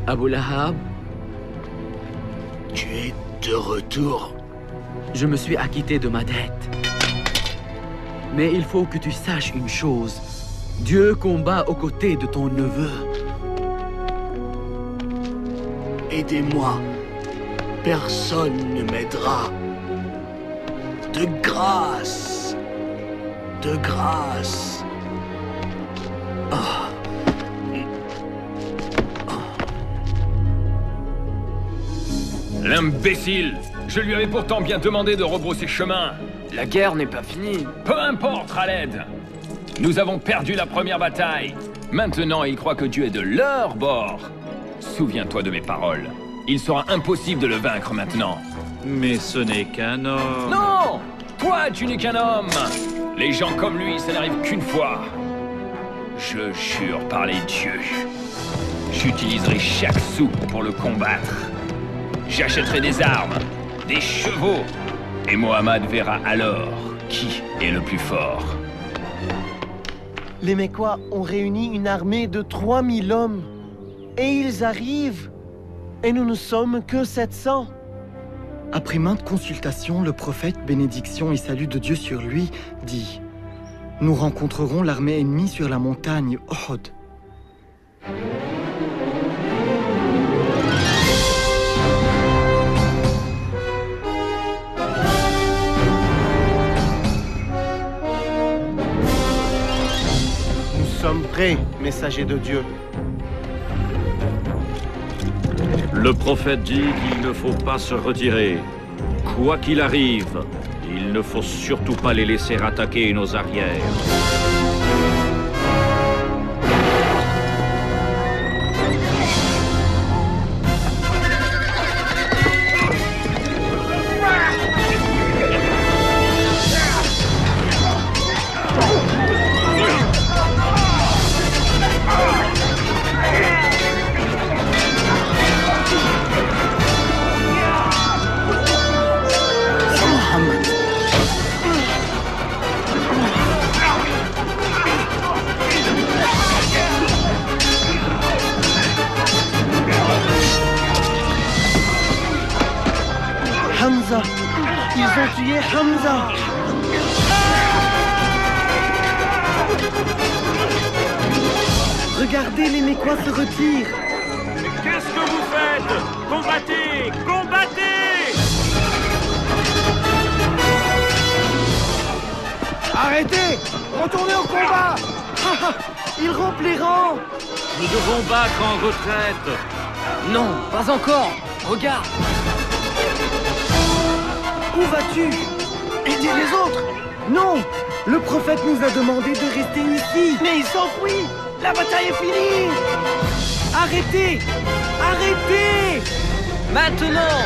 Abu Lahab, Tu es de retour. je me suis acquitté de ma dette. Mais il faut que tu saches une chose. Dieu combat aux côtés de ton neveu. Aidez-moi. Personne ne m'aidera. De grâce. De grâce. L'imbécile! Je lui avais pourtant bien demandé de rebrousser chemin. La guerre n'est pas finie. Peu importe, Khaled. Nous avons perdu la première bataille. Maintenant, ils croient que Dieu est de leur bord. Souviens-toi de mes paroles. Il sera impossible de le vaincre maintenant. Mais ce n'est qu'un homme. Non! Toi, tu n'es qu'un homme! Les gens comme lui, ça n'arrive qu'une fois. Je jure par les dieux. J'utiliserai chaque sou pour le combattre. J'achèterai des armes, des chevaux. Et Mohammed verra alors qui est le plus fort. Les Mécois ont réuni une armée de 3000 hommes. Et ils arrivent. Et nous ne sommes que 700. Après maintes consultations, le prophète, bénédiction et salut de Dieu sur lui, dit « Nous rencontrerons l'armée ennemie sur la montagne Uhud. » Nous sommes prêts, messagers de Dieu. Le prophète dit qu'il ne faut pas se retirer. Quoi qu'il arrive, il ne faut surtout pas les laisser attaquer nos arrières. Hamza! Ils ont tué Hamza! Regardez, les Mécois se retirent! Qu'est-ce que vous faites? Combattez! Combattez! Arrêtez! Retournez au combat! Ils rompent les rangs! Nous devons battre en retraite. Non, pas encore! Regarde! Où vas-tu? Aider les autres? Non! Le prophète nous a demandé de rester ici! Mais il s'enfuit! La bataille est finie! Arrêtez! Arrêtez! Maintenant!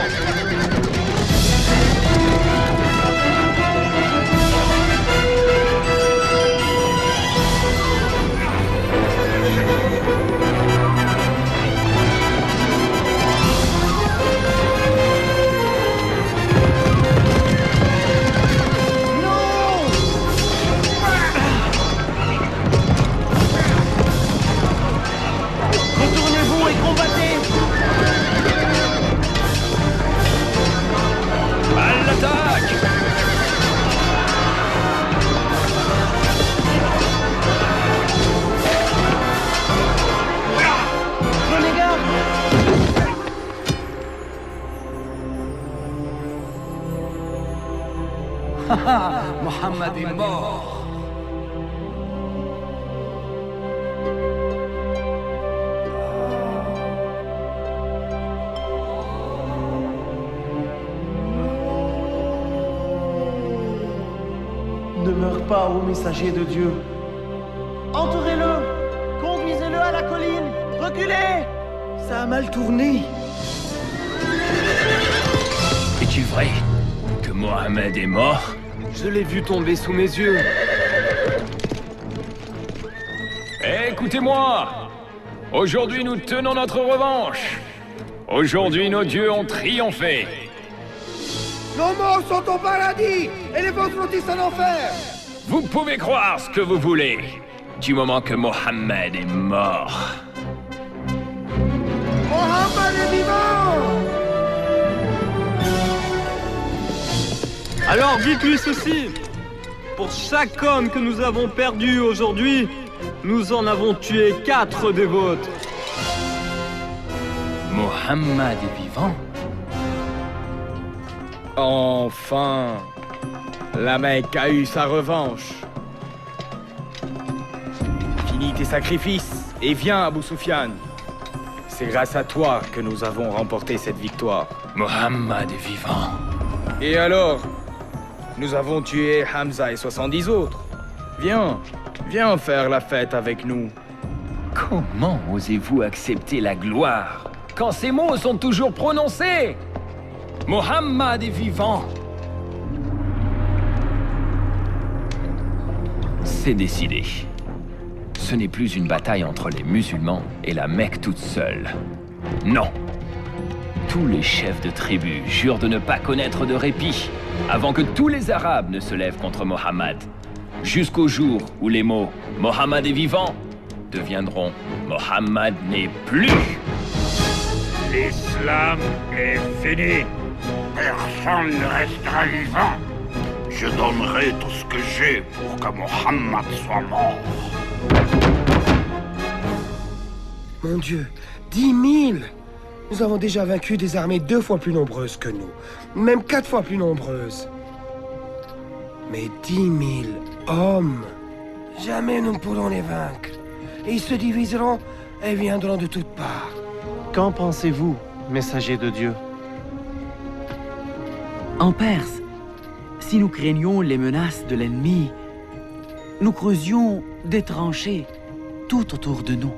Mohammed est mort. Ne meurs pas, ô messager de Dieu. Entourez-le! Conduisez-le à la colline! Reculez! Ça a mal tourné. Es-tu vrai que Mohammed est mort? Je l'ai vu tomber sous mes yeux. Écoutez-moi! Aujourd'hui, nous tenons notre revanche. Aujourd'hui, nos dieux ont triomphé. Nos morts sont au paradis et les vôtres sont en enfer. Vous pouvez croire ce que vous voulez, du moment que Mohammed est mort. Mohammed est vivant! Alors dites-lui ceci. Pour chaque homme que nous avons perdu aujourd'hui, nous en avons tué 4 des vôtres. Mohammed est vivant? Enfin, la Mecque a eu sa revanche. Finis tes sacrifices et viens, Abu Sufyan. C'est grâce à toi que nous avons remporté cette victoire. Mohammed est vivant. Et alors? Nous avons tué Hamza et 70 autres. Viens, viens faire la fête avec nous. Comment osez-vous accepter la gloire quand ces mots sont toujours prononcés? Mohammed est vivant. C'est décidé. Ce n'est plus une bataille entre les musulmans et la Mecque toute seule. Non. Tous les chefs de tribus jurent de ne pas connaître de répit avant que tous les Arabes ne se lèvent contre Mohammed. Jusqu'au jour où les mots « Mohammed est vivant » deviendront « Mohammed n'est plus ». L'islam est fini. Personne ne restera vivant. Je donnerai tout ce que j'ai pour que Mohammed soit mort. Mon Dieu, 10 000! Nous avons déjà vaincu des armées 2 fois plus nombreuses que nous. Même 4 fois plus nombreuses. Mais 10 000 hommes, jamais nous ne pourrons les vaincre. Et ils se diviseront et viendront de toutes parts. Qu'en pensez-vous, messager de Dieu? En Perse, si nous craignions les menaces de l'ennemi, nous creusions des tranchées tout autour de nous.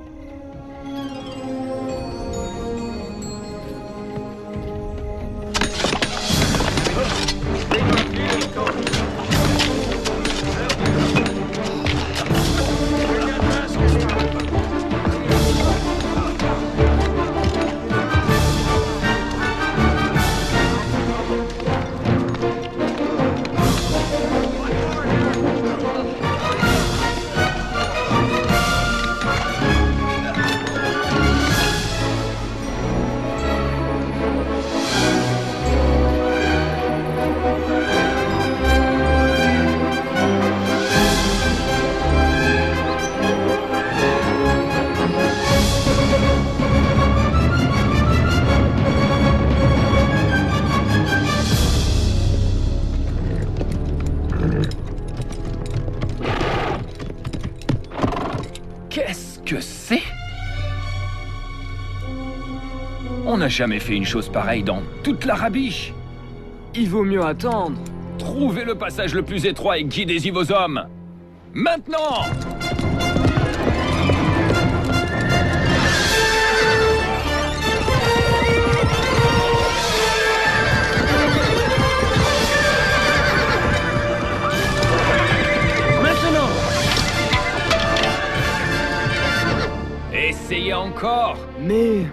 Qu'est-ce que c'est? On n'a jamais fait une chose pareille dans toute l'Arabie. Il vaut mieux attendre. Trouvez le passage le plus étroit et guidez-y vos hommes. Maintenant! Maintenant! Essayez encore! Mais...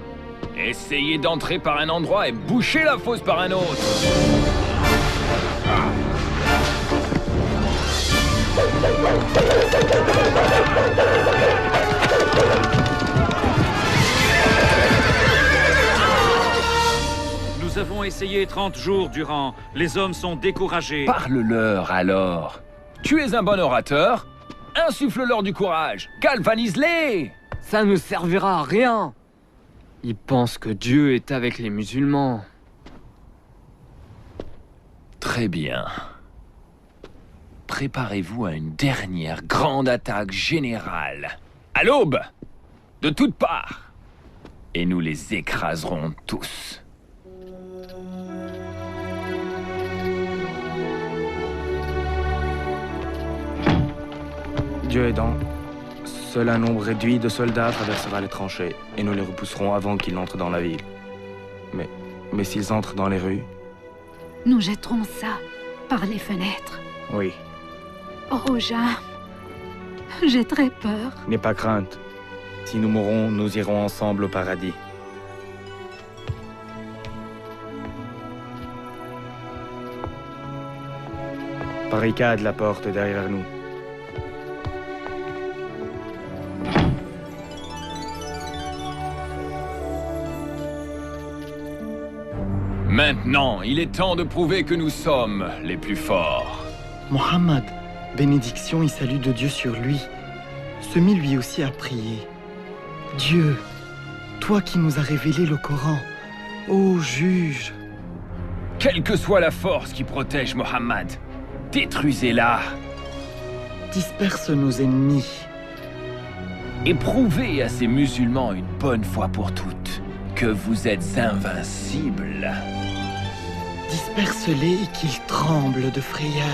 Essayez d'entrer par un endroit et bouchez la fosse par un autre! Nous avons essayé 30 jours durant. Les hommes sont découragés. Parle-leur alors. Tu es un bon orateur. Insuffle-leur du courage. Galvanise-les. Ça ne servira à rien. Ils pensent que Dieu est avec les musulmans. Très bien. préparez-vous à une dernière grande attaque générale. À l'aube, de toutes parts. Et nous les écraserons tous. Dieu aidant, seul un nombre réduit de soldats traversera les tranchées et nous les repousserons avant qu'ils n'entrent dans la ville. Mais s'ils entrent dans les rues... Nous jetterons ça par les fenêtres. Oui. Oh, Jam, j'ai très peur. N'aie pas crainte. Si nous mourons, nous irons ensemble au paradis. Barricade la porte derrière nous. Maintenant, il est temps de prouver que nous sommes les plus forts. Mohammed, bénédiction et salut de Dieu sur lui, se mit lui aussi à prier. Dieu, toi qui nous as révélé le Coran, ô juge. Quelle que soit la force qui protège Mohammed, détruisez-la. Disperse nos ennemis. Et prouvez à ces musulmans une bonne fois pour toutes que vous êtes invincibles. Disperse-les et qu'ils tremblent de frayeur.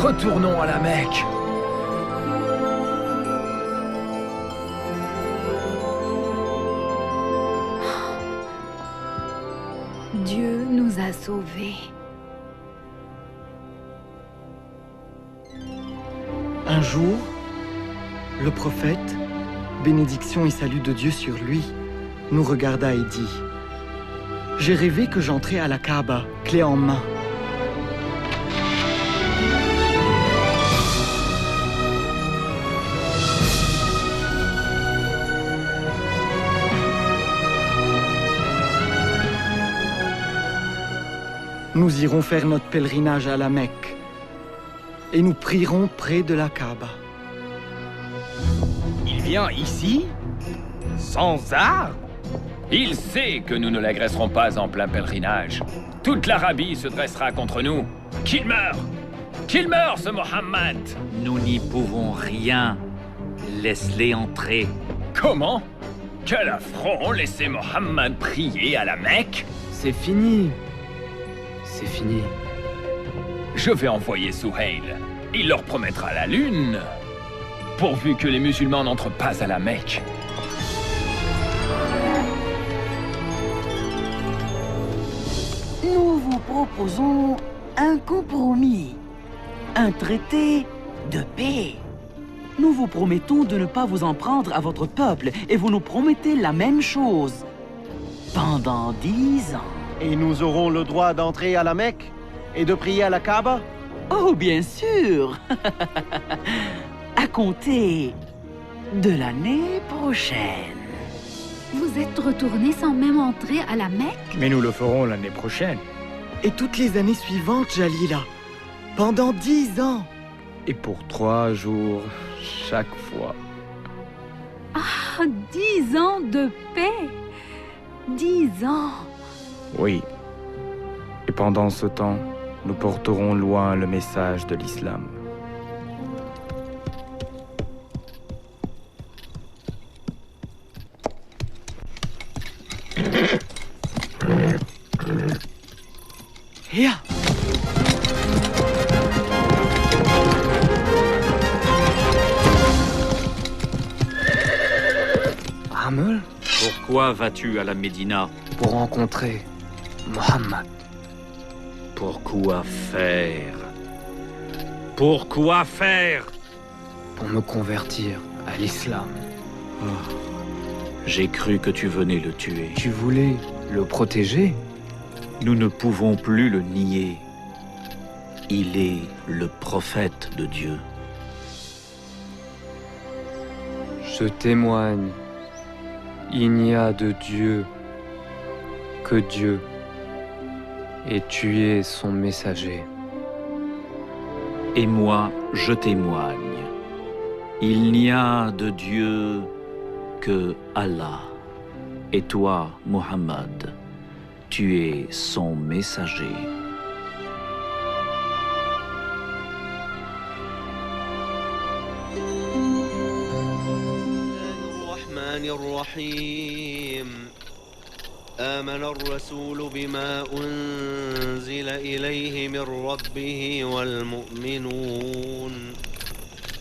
Retournons à la Mecque. Dieu nous a sauvés. Un jour, le prophète, bénédiction et salut de Dieu sur lui, nous regarda et dit: j'ai rêvé que j'entrais à la Kaaba, clé en main. Nous irons faire notre pèlerinage à la Mecque et nous prierons près de la Kaaba. Il vient ici, sans armes, Il sait que nous ne l'agresserons pas en plein pèlerinage. Toute l'Arabie se dressera contre nous. Qu'il meure! Qu'il meure, ce Mohammed! Nous n'y pouvons rien. Laisse-les entrer. Comment? Quel affront, laisser Mohammed prier à la Mecque? C'est fini. C'est fini. Je vais envoyer Souhail. Il leur promettra la lune. Pourvu que les musulmans n'entrent pas à la Mecque. Nous vous proposons un compromis, un traité de paix. Nous vous promettons de ne pas vous en prendre à votre peuple et vous nous promettez la même chose pendant 10 ans. Et nous aurons le droit d'entrer à la Mecque et de prier à la Kaaba? Oh, bien sûr. À compter de l'année prochaine. Vous êtes retourné sans même entrer à la Mecque? Mais nous le ferons l'année prochaine. Et toutes les années suivantes, Jalila. Pendant 10 ans. Et pour 3 jours, chaque fois. Ah, 10 ans de paix! 10 ans! Oui. Et pendant ce temps, nous porterons loin le message de l'islam. Hia! Hamel? Pourquoi vas-tu à la Médina? Pour rencontrer Mohammed. Pourquoi faire? Pourquoi faire? Pour me convertir à l'islam. Oh. J'ai cru que tu venais le tuer. Tu voulais le protéger? Nous ne pouvons plus le nier. Il est le prophète de Dieu. Je témoigne. Il n'y a de Dieu que Dieu. Et tu es son messager. Et moi, je témoigne. Il n'y a de Dieu que Allah. Et toi, Mohammed, tu es son messager. آمن الرسول بما أنزل إليه من ربه والمؤمنون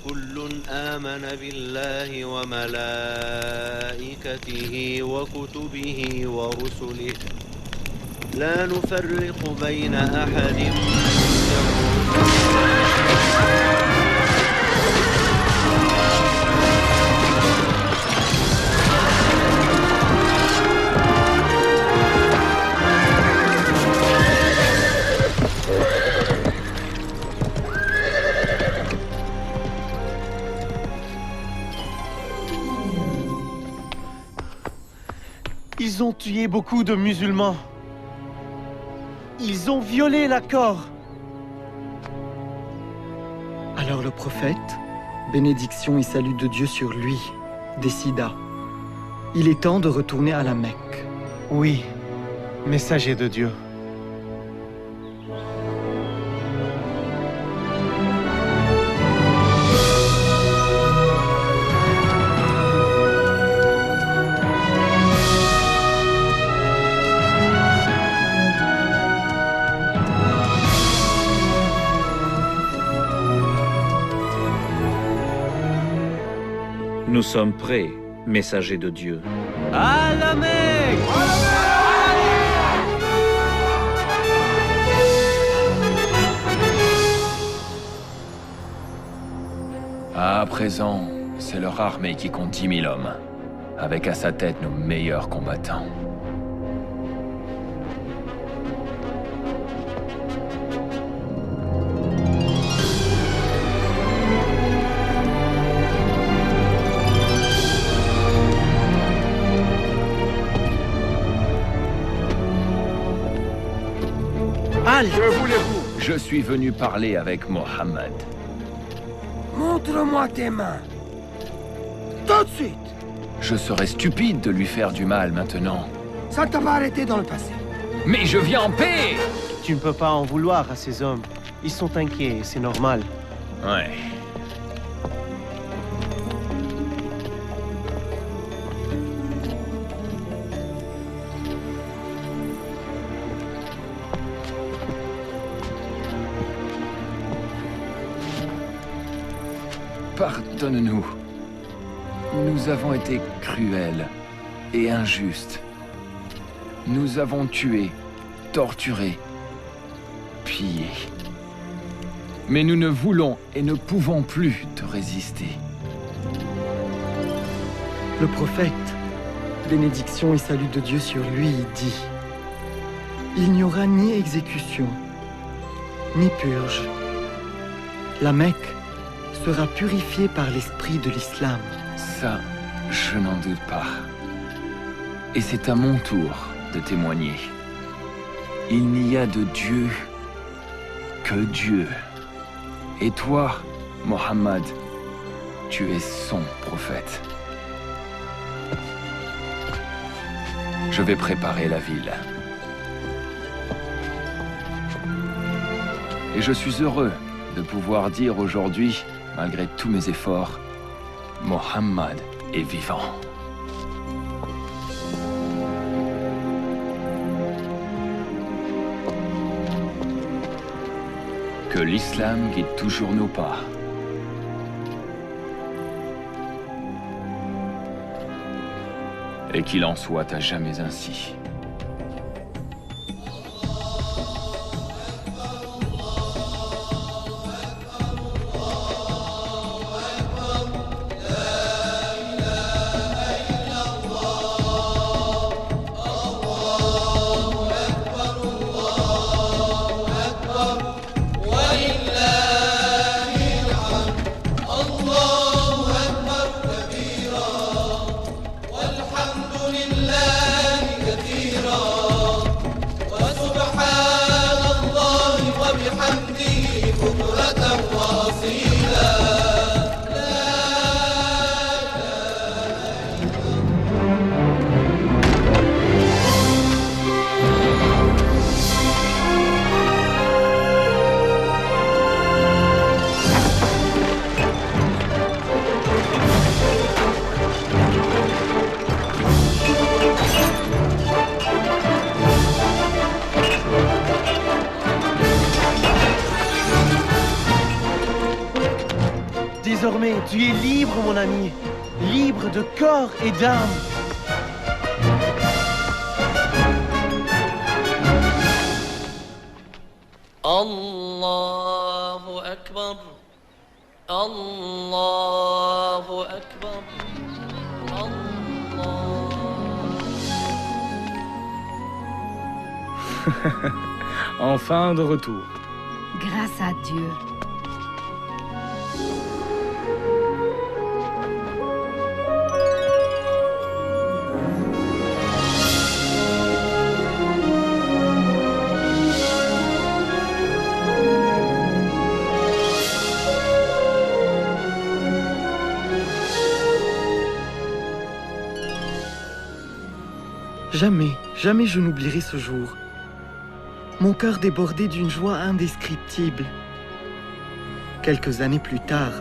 كل آمن بالله وملائكته وكتبه ورسله لا نفرق بين أحد من Ils ont tué beaucoup de musulmans. Ils ont violé l'accord. Alors le prophète, bénédiction et salut de Dieu sur lui, décida. Il est temps de retourner à la Mecque. Oui, messager de Dieu. Nous sommes prêts, messager de Dieu. À la Mecque! À présent, c'est leur armée qui compte 10 000 hommes, avec à sa tête nos meilleurs combattants. Que voulez-vous? Je suis venu parler avec Mohammed. Montre-moi tes mains. Tout de suite. Je serais stupide de lui faire du mal maintenant. Ça t'a pas arrêté dans le passé. Mais je viens en paix! Tu ne peux pas en vouloir à ces hommes. Ils sont inquiets, c'est normal. Ouais. Pardonne-nous. Nous avons été cruels et injustes. Nous avons tué, torturé, pillé. Mais nous ne voulons et ne pouvons plus te résister. Le prophète, bénédiction et salut de Dieu sur lui, dit: il n'y aura ni exécution, ni purge. La Mecque sera purifiée par l'esprit de l'islam. Ça, je n'en doute pas. Et c'est à mon tour de témoigner. Il n'y a de Dieu que Dieu. Et toi, Mohammed, tu es son prophète. Je vais préparer la ville. Et je suis heureux de pouvoir dire aujourd'hui, malgré tous mes efforts, Mohammed est vivant. Que l'islam guide toujours nos pas. Et qu'il en soit à jamais ainsi. Désormais, tu es libre, mon ami. Libre de corps et d'âme. Allahu Akbar. Allahu Akbar. Enfin de retour. Grâce à Dieu. Jamais, jamais je n'oublierai ce jour. Mon cœur débordait d'une joie indescriptible. Quelques années plus tard,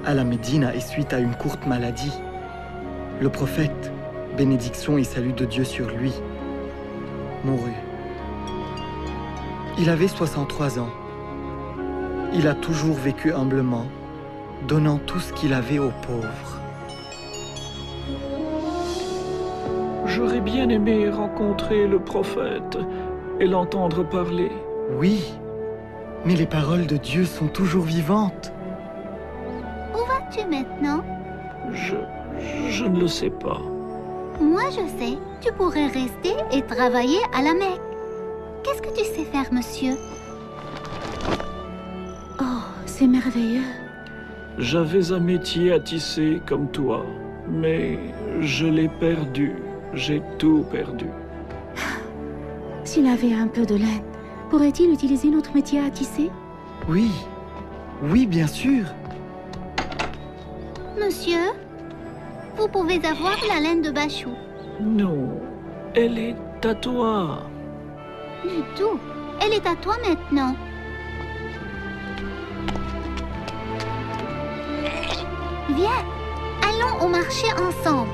à la Médine et suite à une courte maladie, le prophète, bénédiction et salut de Dieu sur lui, mourut. Il avait 63 ans. Il a toujours vécu humblement, donnant tout ce qu'il avait aux pauvres. J'aurais bien aimé rencontrer le prophète et l'entendre parler. Oui, mais les paroles de Dieu sont toujours vivantes. Où vas-tu maintenant? Je ne le sais pas. Moi, je sais. Tu pourrais rester et travailler à la Mecque. Qu'est-ce que tu sais faire, monsieur? Oh, c'est merveilleux. J'avais un métier à tisser comme toi, mais je l'ai perdu. J'ai tout perdu. S'il avait un peu de laine, pourrait-il utiliser notre métier à tisser? Oui, oui, bien sûr. Monsieur, vous pouvez avoir la laine de Bachou. Non, elle est est à toi. Du tout. Elle est à toi maintenant. Viens, allons au marché ensemble.